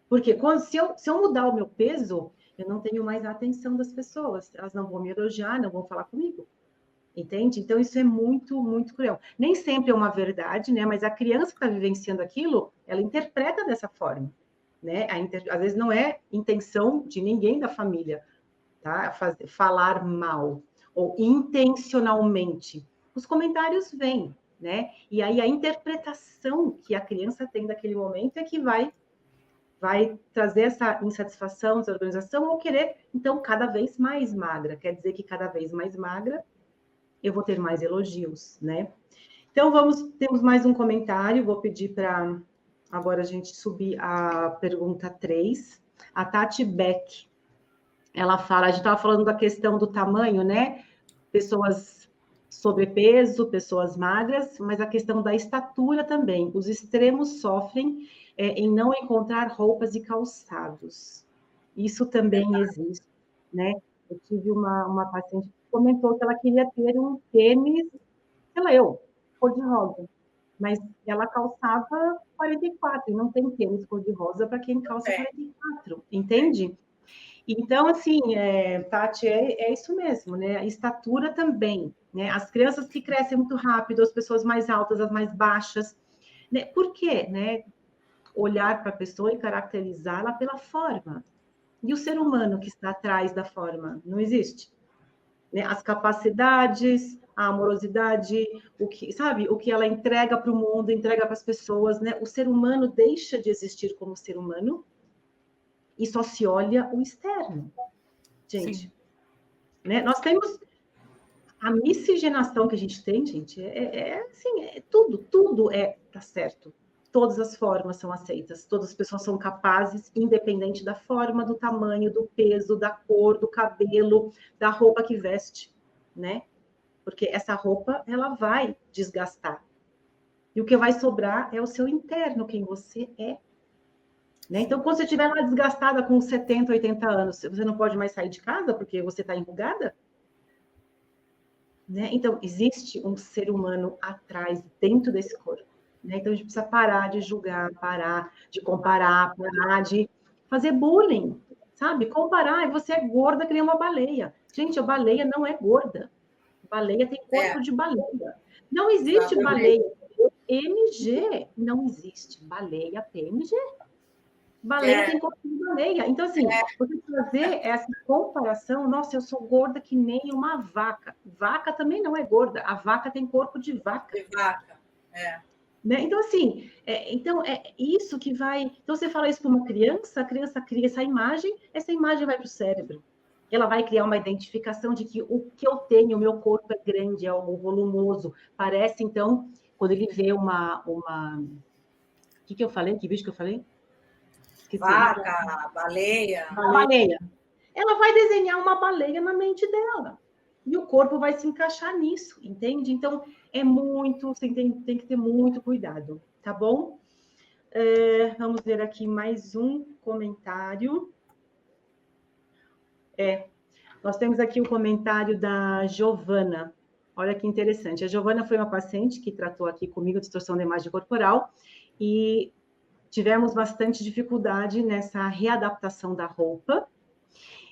Porque se eu mudar o meu peso, eu não tenho mais a atenção das pessoas. Elas não vão me elogiar, não vão falar comigo. Entende? Então, isso é muito, muito cruel. Nem sempre é uma verdade, né? Mas a criança que está vivenciando aquilo, ela interpreta dessa forma. Né? Às vezes não é intenção de ninguém da família, tá? Falar mal, ou intencionalmente. Os comentários vêm, né? E aí a interpretação que a criança tem daquele momento é que vai trazer essa insatisfação, desorganização, ou querer, então, cada vez mais magra. Quer dizer que cada vez mais magra, eu vou ter mais elogios, né? Então, temos mais um comentário, vou pedir para agora a gente subir a pergunta 3. A Tati Beck, ela fala, a gente estava falando da questão do tamanho, né? Pessoas sobrepeso, pessoas magras, mas a questão da estatura também. Os extremos sofrem em não encontrar roupas e calçados. Isso também existe, né? Eu tive uma paciente que comentou que ela queria ter um tênis, sei lá, cor-de-rosa, mas ela calçava 44, e não tem tênis cor-de-rosa para quem calça 44, entende? Então, assim, Tati, é isso mesmo, né? A estatura também, né? As crianças que crescem muito rápido, as pessoas mais altas, as mais baixas, né? Por quê, né? Olhar para a pessoa e caracterizá-la pela forma. E o ser humano que está atrás da forma? Não existe. Né? As capacidades, a amorosidade, o que ela entrega para o mundo, entrega para as pessoas, né? O ser humano deixa de existir como ser humano e só se olha o externo. Gente, né? Nós temos a miscigenação que a gente tem, gente, assim, tudo tá certo. Todas as formas são aceitas, todas as pessoas são capazes, independente da forma, do tamanho, do peso, da cor, do cabelo, da roupa que veste, né? Porque essa roupa, ela vai desgastar. E o que vai sobrar é o seu interno, quem você é. Né? Então, quando você estiver lá desgastada com 70, 80 anos, você não pode mais sair de casa porque você está enrugada? Né? Então, existe um ser humano atrás, dentro desse corpo. Né? Então, a gente precisa parar de julgar, parar de comparar, parar de fazer bullying, sabe? Comparar, você é gorda que nem uma baleia. Gente, a baleia não é gorda. Baleia tem corpo de baleia. Não existe baleia PMG. Não existe baleia PMG. Baleia tem corpo de baleia. Então, assim, você fazer essa comparação, nossa, eu sou gorda que nem uma vaca. Vaca também não é gorda. A vaca tem corpo de vaca. De vaca, Né? Então, assim, então é isso que vai... Então, você fala isso para uma criança, a criança cria essa imagem vai para o cérebro. Ela vai criar uma identificação de que o que eu tenho, o meu corpo é grande, é volumoso. Parece, então, quando ele vê uma... O que eu falei? Que bicho que eu falei? Esqueci. Vaca, baleia. Baleia. Ela vai desenhar uma baleia na mente dela. E o corpo vai se encaixar nisso, entende? Então, você tem que ter muito cuidado, tá bom? Vamos ver aqui mais um comentário. Nós temos aqui o comentário da Giovana. Olha que interessante. A Giovana foi uma paciente que tratou aqui comigo distorção da imagem corporal e tivemos bastante dificuldade nessa readaptação da roupa.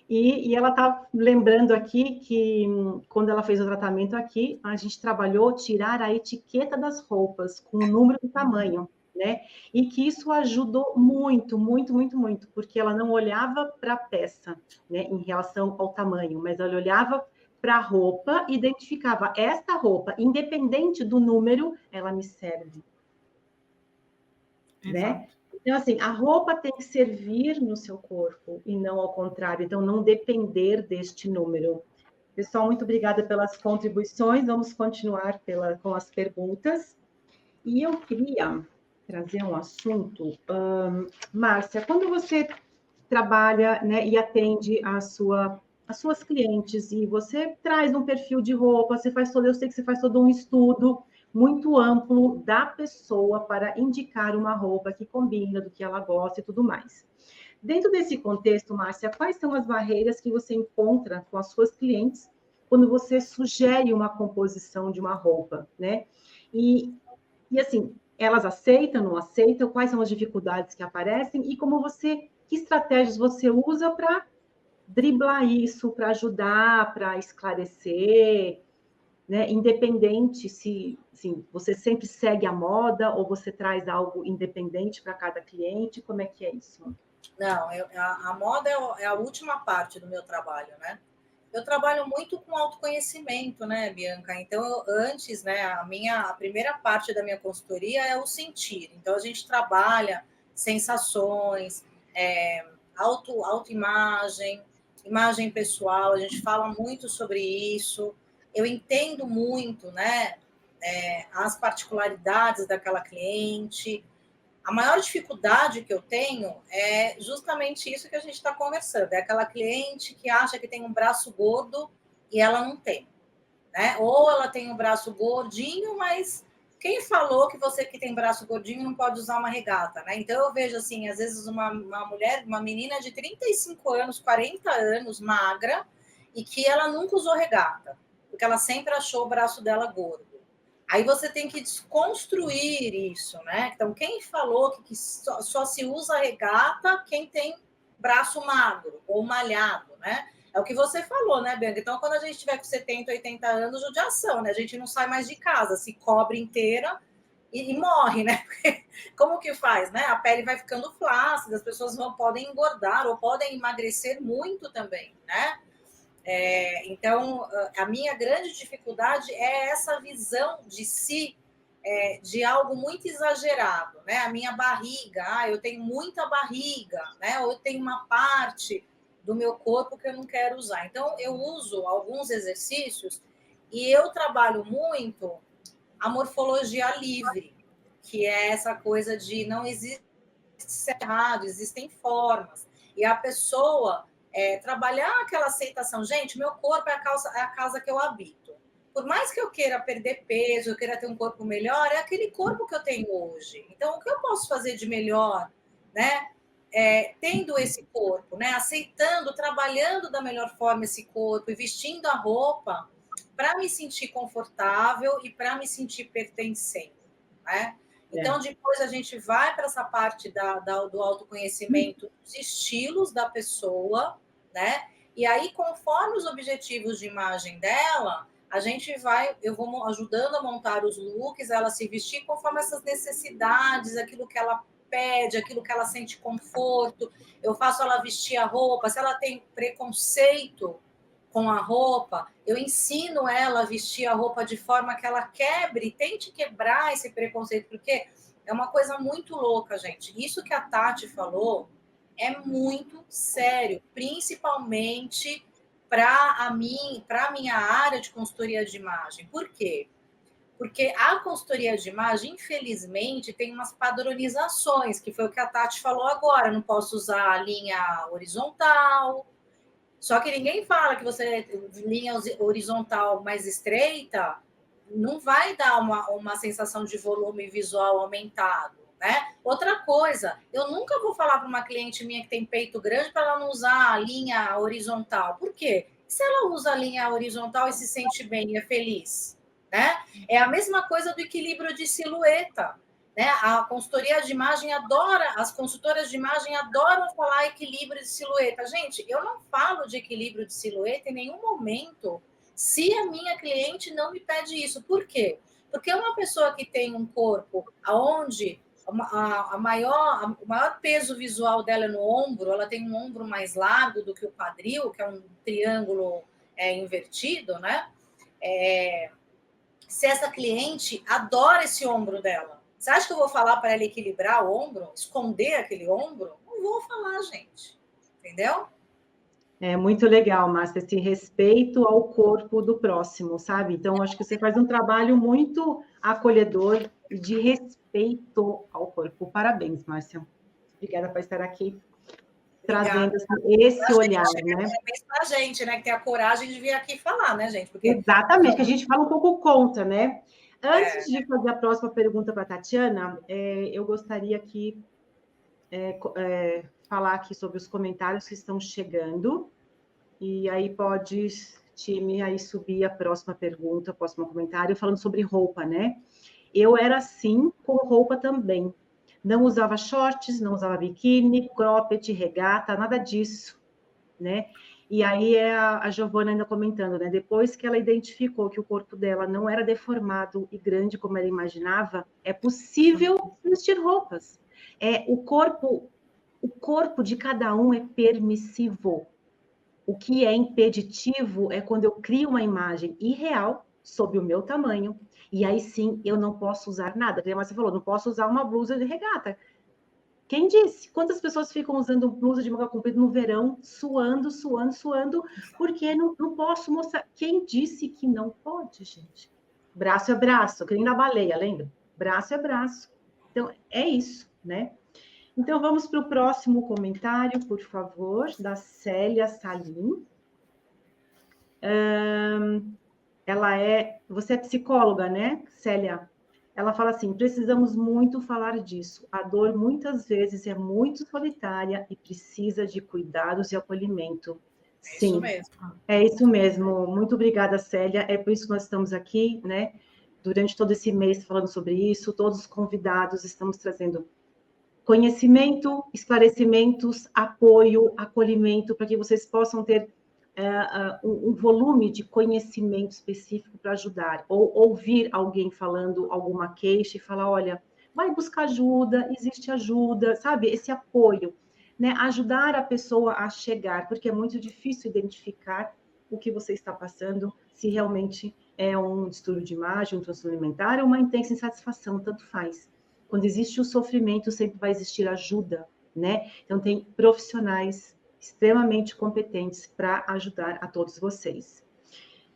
E ela está lembrando aqui que, quando ela fez o tratamento aqui, a gente trabalhou tirar a etiqueta das roupas com o número e tamanho, né? E que isso ajudou muito, muito, muito, muito, porque ela não olhava para a peça, né, em relação ao tamanho, mas ela olhava para a roupa, identificava esta roupa, independente do número, ela me serve. Né? Então, assim, a roupa tem que servir no seu corpo e não ao contrário. Então, não depender deste número. Pessoal, muito obrigada pelas contribuições. Vamos continuar com as perguntas. E eu queria trazer um assunto. Márcia, quando você trabalha, né, e atende as suas clientes e você traz um perfil de roupa, eu sei que você faz todo um estudo muito amplo da pessoa para indicar uma roupa que combina, do que ela gosta e tudo mais. Dentro desse contexto, Márcia, quais são as barreiras que você encontra com as suas clientes quando você sugere uma composição de uma roupa, né? E assim, elas aceitam, não aceitam? Quais são as dificuldades que aparecem? E que estratégias você usa para driblar isso, para ajudar, para esclarecer, né? Independente se você sempre segue a moda ou você traz algo independente para cada cliente, como é que é isso? Não, a moda é a última parte do meu trabalho, né? Eu trabalho muito com autoconhecimento, né, Bianca? Então, antes, né, a primeira parte da minha consultoria é o sentir. Então, a gente trabalha sensações, autoimagem, imagem pessoal, a gente fala muito sobre isso. Eu entendo muito, né, as particularidades daquela cliente. A maior dificuldade que eu tenho é justamente isso que a gente está conversando. É aquela cliente que acha que tem um braço gordo e ela não tem, né? Ou ela tem um braço gordinho, mas quem falou que você que tem braço gordinho não pode usar uma regata, né? Então eu vejo assim, às vezes uma mulher, uma menina de 35 anos, 40 anos, magra, e que ela nunca usou regata, porque ela sempre achou o braço dela gordo. Aí você tem que desconstruir isso, né? Então, quem falou que só se usa regata quem tem braço magro ou malhado, né? É o que você falou, né, Bianca? Então, quando a gente tiver com 70, 80 anos, judiação, né? A gente não sai mais de casa, se cobre inteira e morre, né? Como que faz, né? A pele vai ficando flácida, as pessoas podem engordar ou podem emagrecer muito também, né? Então, a minha grande dificuldade é essa visão de si de algo muito exagerado, né? A minha barriga, eu tenho muita barriga, né? Ou eu tenho uma parte do meu corpo que eu não quero usar. Então, eu uso alguns exercícios e eu trabalho muito a morfologia livre, que é essa coisa de não existe certo errado, existem formas. E a pessoa trabalhar aquela aceitação. Gente, meu corpo é a casa que eu habito. Por mais que eu queira perder peso, eu queira ter um corpo melhor, é aquele corpo que eu tenho hoje. Então, o que eu posso fazer de melhor, né? Tendo esse corpo, né? Aceitando, trabalhando da melhor forma esse corpo e vestindo a roupa para me sentir confortável e para me sentir pertencente, né? Então, depois a gente vai para essa parte do autoconhecimento, dos estilos da pessoa, né? E aí, conforme os objetivos de imagem dela, eu vou ajudando a montar os looks, ela se vestir conforme essas necessidades, aquilo que ela pede, aquilo que ela sente conforto. Eu faço ela vestir a roupa. Se ela tem preconceito com a roupa, eu ensino ela a vestir a roupa de forma que ela quebre, tente quebrar esse preconceito, porque é uma coisa muito louca, gente. Isso que a Tati falou é muito sério, principalmente para a minha área de consultoria de imagem. Por quê? Porque a consultoria de imagem, infelizmente, tem umas padronizações, que foi o que a Tati falou agora. Não posso usar a linha horizontal. Só que ninguém fala que você linha horizontal mais estreita não vai dar uma sensação de volume visual aumentado, né? Outra coisa, eu nunca vou falar para uma cliente minha que tem peito grande para ela não usar a linha horizontal. Por quê? Se ela usa a linha horizontal e se sente bem e é feliz, né? É a mesma coisa do equilíbrio de silhueta. Né? A consultoria de imagem adora, as consultoras de imagem adoram falar equilíbrio de silhueta. Gente, eu não falo de equilíbrio de silhueta em nenhum momento se a minha cliente não me pede isso. Por quê? Porque uma pessoa que tem um corpo onde o maior peso visual dela é no ombro, ela tem um ombro mais largo do que o quadril, que é um triângulo invertido, né? Se essa cliente adora esse ombro dela, você acha que eu vou falar para ela equilibrar o ombro, esconder aquele ombro? Não vou falar, gente. Entendeu? É muito legal, Márcia, esse respeito ao corpo do próximo, sabe? Então, acho que você faz um trabalho muito acolhedor e de respeito ao corpo. Parabéns, Márcia. Obrigada por estar aqui trazendo esse olhar, né? Parabéns para a gente, né? Que tem a coragem de vir aqui falar, né, gente? Porque... Exatamente, que a gente fala um pouco contra, né? Antes de fazer a próxima pergunta para a Tatiana, eu gostaria aqui falar aqui sobre os comentários que estão chegando. E aí pode, time, aí subir a próxima pergunta, o próximo comentário, falando sobre roupa, né? Eu era assim com roupa também. Não usava shorts, não usava biquíni, cropped, regata, nada disso, né? E aí a Giovana ainda comentando, né? Depois que ela identificou que o corpo dela não era deformado e grande como ela imaginava, é possível vestir roupas. O corpo de cada um é permissivo. O que é impeditivo é quando eu crio uma imagem irreal sob o meu tamanho, e aí sim eu não posso usar nada. Como você falou, não posso usar uma blusa de regata. Quem disse? Quantas pessoas ficam usando blusa de manga comprida no verão, suando, porque não posso mostrar? Quem disse que não pode, gente? Braço é braço, que nem da baleia, lembra? Braço é braço. Então, é isso, né? Então, vamos para o próximo comentário, por favor, da Célia Salim. Você é psicóloga, né, Célia? Ela fala assim, precisamos muito falar disso. A dor, muitas vezes, é muito solitária e precisa de cuidados e acolhimento. Sim, isso mesmo. É isso mesmo. Muito obrigada, Célia. É por isso que nós estamos aqui, né? Durante todo esse mês falando sobre isso, todos os convidados estamos trazendo conhecimento, esclarecimentos, apoio, acolhimento, para que vocês possam ter um volume de conhecimento específico para ajudar, ou ouvir alguém falando alguma queixa e falar, olha, vai buscar ajuda, existe ajuda, sabe? Esse apoio, né? Ajudar a pessoa a chegar, porque é muito difícil identificar o que você está passando, se realmente é um distúrbio de imagem, um transtorno alimentar, ou uma intensa insatisfação, tanto faz. Quando existe o sofrimento, sempre vai existir ajuda, né? Então, tem profissionais extremamente competentes para ajudar a todos vocês.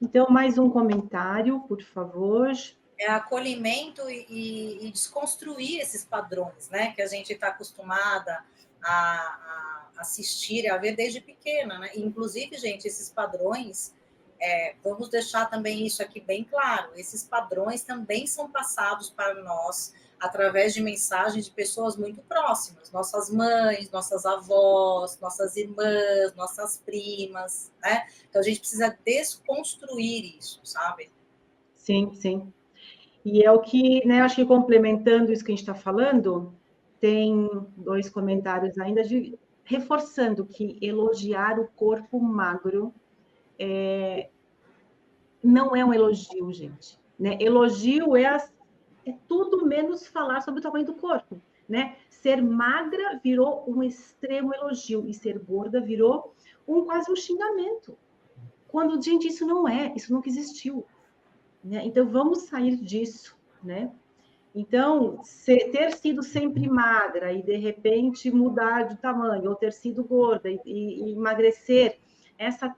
Então, mais um comentário, por favor. É acolhimento e desconstruir esses padrões, né? Que a gente está acostumada a assistir, a ver desde pequena, né? Inclusive, gente, esses padrões, vamos deixar também isso aqui bem claro, esses padrões também são passados para nós através de mensagens de pessoas muito próximas, nossas mães, nossas avós, nossas irmãs, nossas primas, né? Então, a gente precisa desconstruir isso, sabe? Sim, sim. E é o que, né, acho que complementando isso que a gente está falando, tem 2 comentários ainda reforçando que elogiar o corpo magro não é um elogio, gente. Né? Elogio é tudo menos falar sobre o tamanho do corpo. Né? Ser magra virou um extremo elogio e ser gorda virou quase um xingamento. Quando, gente, isso nunca existiu. Né? Então, vamos sair disso, né? Então, ter sido sempre magra e, de repente, mudar de tamanho, ou ter sido gorda e emagrecer, essa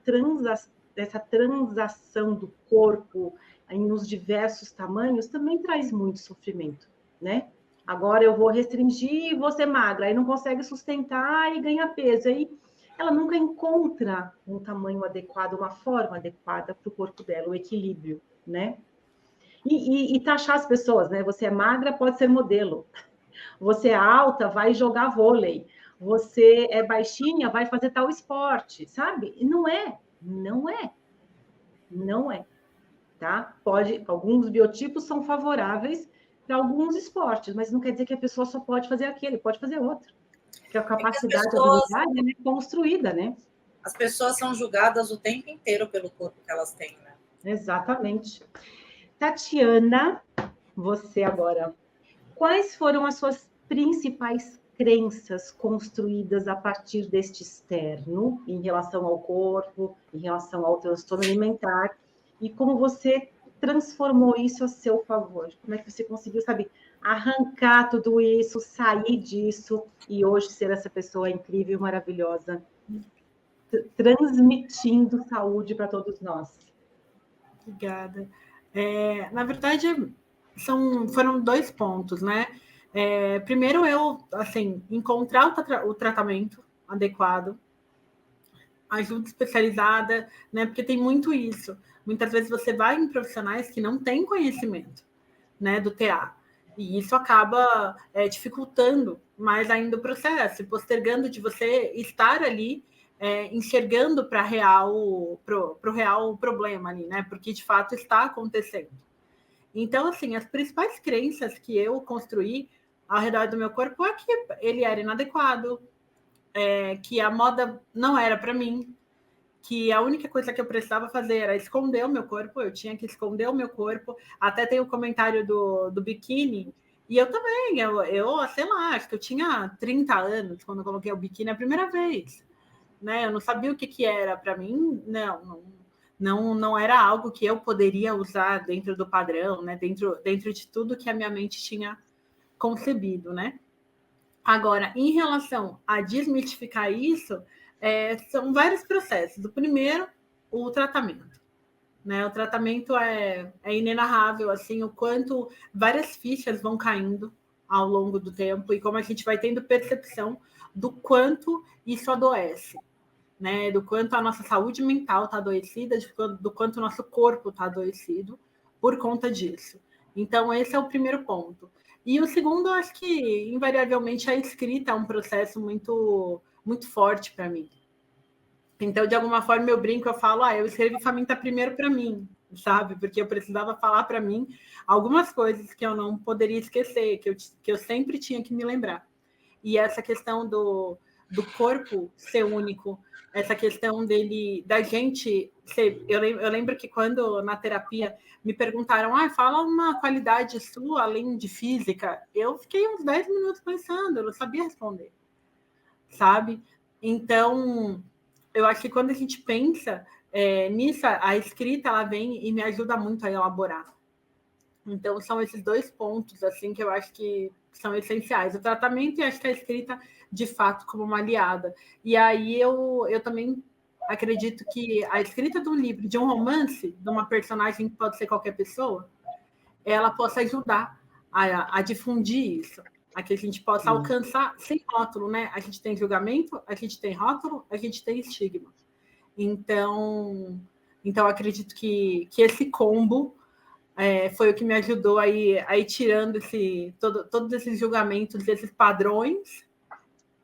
transação do corpo nos diversos tamanhos também traz muito sofrimento, né? Agora eu vou restringir e vou ser magra, aí não consegue sustentar e ganha peso, aí ela nunca encontra um tamanho adequado, uma forma adequada para o corpo dela, o equilíbrio, né? E taxar as pessoas, né? Você é magra, pode ser modelo. Você é alta, vai jogar vôlei. Você é baixinha, vai fazer tal esporte, sabe? Não é, não é, tá? Alguns biotipos são favoráveis para alguns esportes, mas não quer dizer que a pessoa só pode fazer aquele, pode fazer outro. Porque a capacidade, a habilidade é construída, né? As pessoas são julgadas o tempo inteiro pelo corpo que elas têm, né? Exatamente. Tatiana, você agora. Quais foram as suas principais crenças construídas a partir deste externo, em relação ao corpo, em relação ao transtorno alimentar, e como você transformou isso a seu favor? Como é que você conseguiu, sabe, arrancar tudo isso, sair disso e hoje ser essa pessoa incrível, maravilhosa, transmitindo saúde para todos nós? Obrigada. Na verdade, foram 2 pontos, né? Primeiro, assim, encontrar o tratamento adequado, ajuda especializada, né? Porque tem muito isso. Muitas vezes você vai em profissionais que não têm conhecimento, né, do TA. E isso acaba dificultando mais ainda o processo, postergando de você estar ali enxergando para o real problema ali, né? Porque de fato está acontecendo. Então, assim, as principais crenças que eu construí ao redor do meu corpo é que ele era inadequado, que a moda não era para mim, que a única coisa que eu precisava fazer era esconder o meu corpo, eu tinha que esconder o meu corpo. Até tem o comentário do biquíni, e eu também, eu sei lá, acho que eu tinha 30 anos quando eu coloquei o biquíni a primeira vez, né? Eu não sabia o que era para mim, não era algo que eu poderia usar dentro do padrão, né? Dentro de tudo que a minha mente tinha concebido, né? Agora, em relação a desmitificar isso, são vários processos. O primeiro, o tratamento. Né? O tratamento é inenarrável, assim, o quanto várias fichas vão caindo ao longo do tempo e como a gente vai tendo percepção do quanto isso adoece, né? Do quanto a nossa saúde mental está adoecida, do quanto o nosso corpo está adoecido por conta disso. Então, esse é o primeiro ponto. E o segundo, eu acho que, invariavelmente, a escrita é um processo muito, muito forte para mim. Então, de alguma forma, eu brinco, eu falo, eu escrevi Faminta primeiro para mim, sabe? Porque eu precisava falar para mim algumas coisas que eu não poderia esquecer, que eu sempre tinha que me lembrar. E essa questão do corpo ser único, essa questão da gente ser... Eu lembro que quando na terapia me perguntaram, fala uma qualidade sua além de física, eu fiquei uns 10 minutos pensando, eu não sabia responder, sabe? Então, eu acho que quando a gente pensa nisso, a escrita ela vem e me ajuda muito a elaborar. Então, são esses 2 pontos assim que eu acho que são essenciais. O tratamento e acho que a escrita, de fato, como uma aliada. E aí eu também acredito que a escrita de um livro, de um romance, de uma personagem que pode ser qualquer pessoa, ela possa ajudar a difundir isso, a que a gente possa alcançar sem rótulo, né? A gente tem julgamento, a gente tem rótulo, a gente tem estigma. Então acredito que esse combo foi o que me ajudou a ir tirando todos esses julgamentos, esses padrões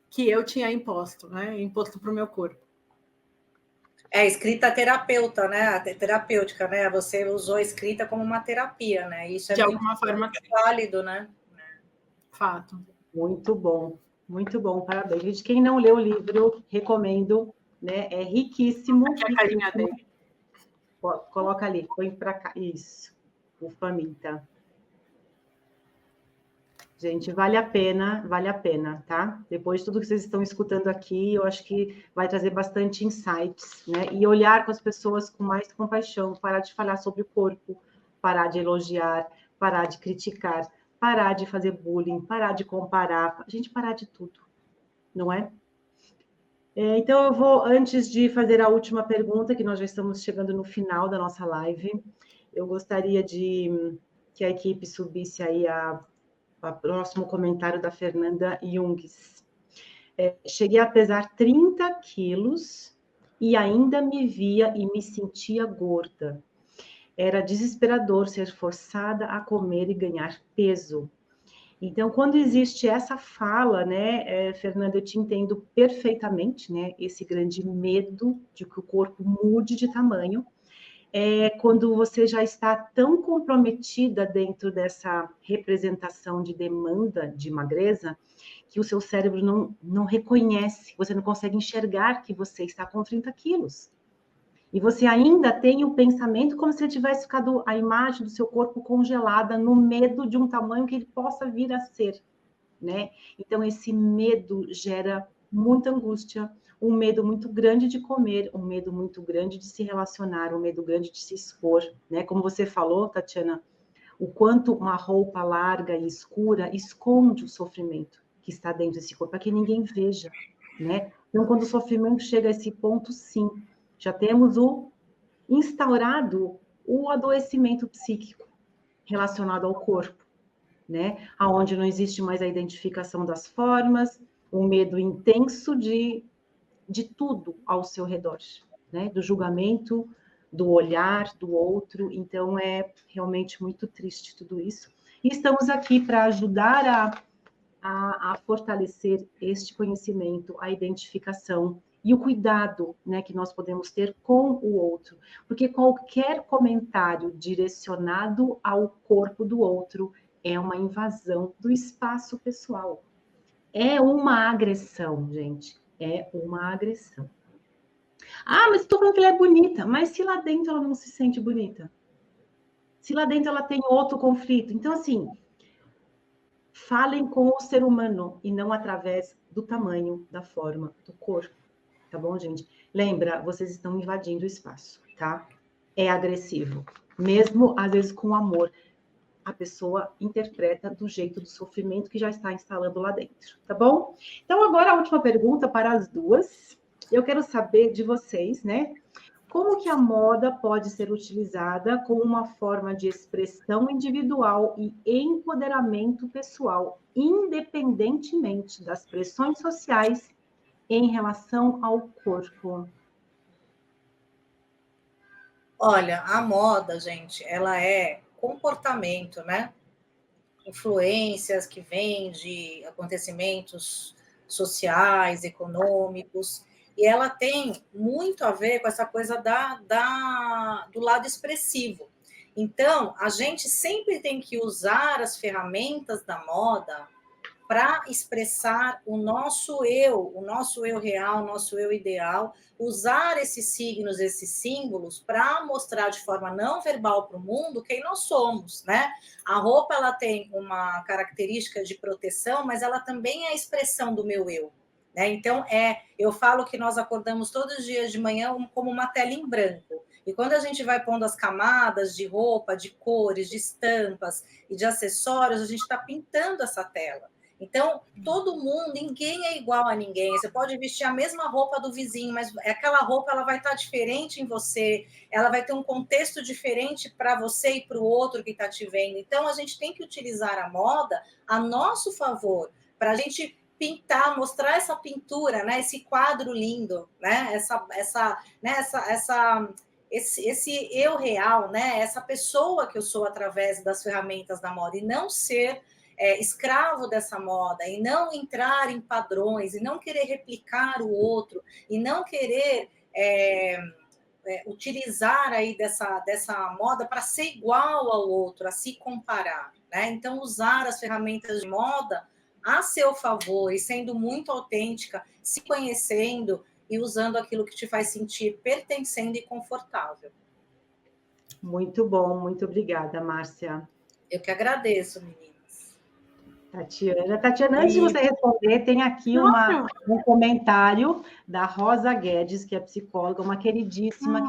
que eu tinha imposto, né? Imposto para o meu corpo. Escrita terapeuta, né? Terapêutica, né? Você usou a escrita como uma terapia, né? Isso de alguma forma válido, né? Fato. Muito bom, parabéns. Gente, quem não leu o livro, recomendo, né? É riquíssimo. Aqui é a carinha dele. Coloca ali, põe para cá. Isso, o Faminta. Gente, vale a pena, tá? Depois de tudo que vocês estão escutando aqui, eu acho que vai trazer bastante insights, né? E olhar com as pessoas com mais compaixão, parar de falar sobre o corpo, parar de elogiar, parar de criticar, parar de fazer bullying, parar de comparar, a gente parar de tudo, não é? Então, eu vou, antes de fazer a última pergunta, que nós já estamos chegando no final da nossa live, eu gostaria que a equipe subisse aí o próximo comentário da Fernanda Jungs. Cheguei a pesar 30 quilos e ainda me via e me sentia gorda. Era desesperador ser forçada a comer e ganhar peso. Então, quando existe essa fala, né, Fernanda, eu te entendo perfeitamente, né, esse grande medo de que o corpo mude de tamanho, quando você já está tão comprometida dentro dessa representação de demanda de magreza, que o seu cérebro não reconhece, você não consegue enxergar que você está com 30 quilos. E você ainda tem o pensamento como se tivesse ficado a imagem do seu corpo congelada no medo de um tamanho que ele possa vir a ser, né? Então, esse medo gera muita angústia, um medo muito grande de comer, um medo muito grande de se relacionar, um medo grande de se expor, né? Como você falou, Tatiana, o quanto uma roupa larga e escura esconde o sofrimento que está dentro desse corpo, para que ninguém veja, né? Então, quando o sofrimento chega a esse ponto, sim, já temos instaurado o adoecimento psíquico relacionado ao corpo, né? Aonde não existe mais a identificação das formas, um medo intenso de tudo ao seu redor, né? Do julgamento, do olhar do outro. Então, é realmente muito triste tudo isso. E estamos aqui para ajudar a fortalecer este conhecimento, a identificação e o cuidado, né, que nós podemos ter com o outro. Porque qualquer comentário direcionado ao corpo do outro é uma invasão do espaço pessoal. É uma agressão, gente. É uma agressão. Ah, mas estou falando que ela é bonita. Mas se lá dentro ela não se sente bonita? Se lá dentro ela tem outro conflito? Então, assim, falem com o ser humano e não através do tamanho, da forma, do corpo. Tá bom, gente? Lembra, vocês estão invadindo o espaço, tá? É agressivo. Mesmo, às vezes, com amor. A pessoa interpreta do jeito do sofrimento que já está instalando lá dentro, tá bom? Então, agora a última pergunta para as duas. Eu quero saber de vocês, né? Como que a moda pode ser utilizada como uma forma de expressão individual e empoderamento pessoal, independentemente das pressões sociais em relação ao corpo? Olha, a moda, gente, ela é comportamento, né? Influências que vêm de acontecimentos sociais, econômicos, e ela tem muito a ver com essa coisa do lado expressivo. Então, a gente sempre tem que usar as ferramentas da moda para expressar o nosso eu real, o nosso eu ideal, usar esses signos, esses símbolos, para mostrar de forma não verbal para o mundo quem nós somos, né? A roupa, ela tem uma característica de proteção, mas ela também é a expressão do meu eu, né? Então, eu falo que nós acordamos todos os dias de manhã como uma tela em branco. E quando a gente vai pondo as camadas de roupa, de cores, de estampas e de acessórios, a gente está pintando essa tela. Então, todo mundo, ninguém é igual a ninguém. Você pode vestir a mesma roupa do vizinho, mas aquela roupa ela vai estar diferente em você, ela vai ter um contexto diferente para você e para o outro que está te vendo. Então, a gente tem que utilizar a moda a nosso favor, para a gente pintar, mostrar essa pintura, né? Esse quadro lindo, né? Esse eu real, né? Essa pessoa que eu sou através das ferramentas da moda, e não ser escravo dessa moda, e não entrar em padrões, e não querer replicar o outro, e não querer utilizar aí dessa moda para ser igual ao outro, a se comparar, né? Então, usar as ferramentas de moda a seu favor e sendo muito autêntica, se conhecendo e usando aquilo que te faz sentir pertencendo e confortável. Muito bom, muito obrigada, Márcia. Eu que agradeço, meninas. Tatiana, antes de você responder, tem aqui um comentário da Rosa Guedes, que é psicóloga, uma queridíssima,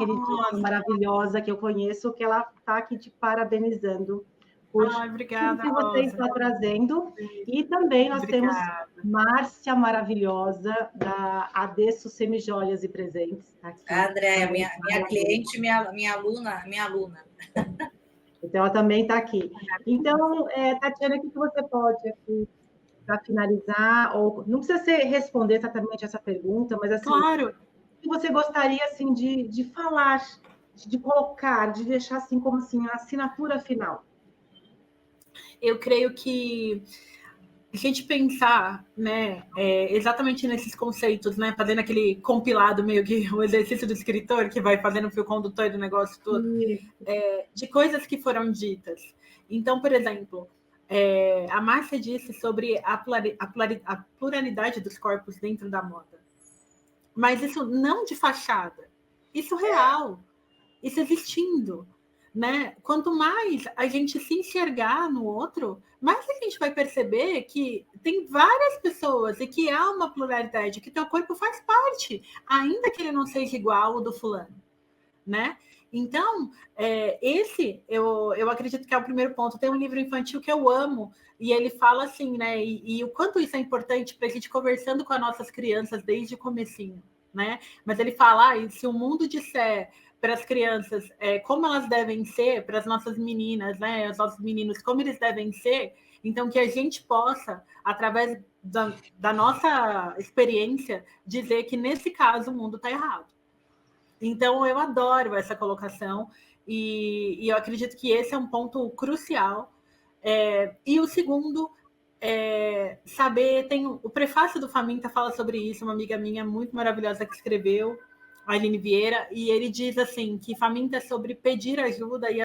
maravilhosa, que eu conheço, que ela está aqui te parabenizando por obrigada, tudo que você está trazendo. E também nós temos Márcia maravilhosa, da Adesso Semijoias e Presentes. Tá aqui. Andréia, minha cliente, minha aluna. Então, ela também está aqui. Então, Tatiana, o que você pode aqui, para finalizar, ou não precisa responder exatamente essa pergunta, mas assim, claro. O que você gostaria assim, de falar, de colocar, de deixar assim como assim, a assinatura final? Eu creio que a gente pensar, né, exatamente nesses conceitos, né, fazendo aquele compilado, meio que o exercício do escritor, que vai fazendo o fio condutor do negócio todo, de coisas que foram ditas. Então, por exemplo, a Márcia disse sobre a pluralidade dos corpos dentro da moda. Mas isso não de fachada, isso real, isso existindo. Né? Quanto mais a gente se enxergar no outro, mais a gente vai perceber que tem várias pessoas e que há uma pluralidade, que teu corpo faz parte, ainda que ele não seja igual ao do fulano, né? Então, eu acredito que é o primeiro ponto. Tem um livro infantil que eu amo, e ele fala assim, né? E o quanto isso é importante para a gente conversando com as nossas crianças desde o comecinho, né? Mas ele fala, se o mundo disser para as crianças como elas devem ser, para as nossas meninas, né, os nossos meninos, como eles devem ser, então que a gente possa, através da nossa experiência, dizer que nesse caso o mundo está errado. Então eu adoro essa colocação e eu acredito que esse é um ponto crucial. E o segundo, saber, tem o prefácio do Faminta fala sobre isso, uma amiga minha muito maravilhosa que escreveu, a Aline Vieira, e ele diz assim, que faminta é sobre pedir ajuda e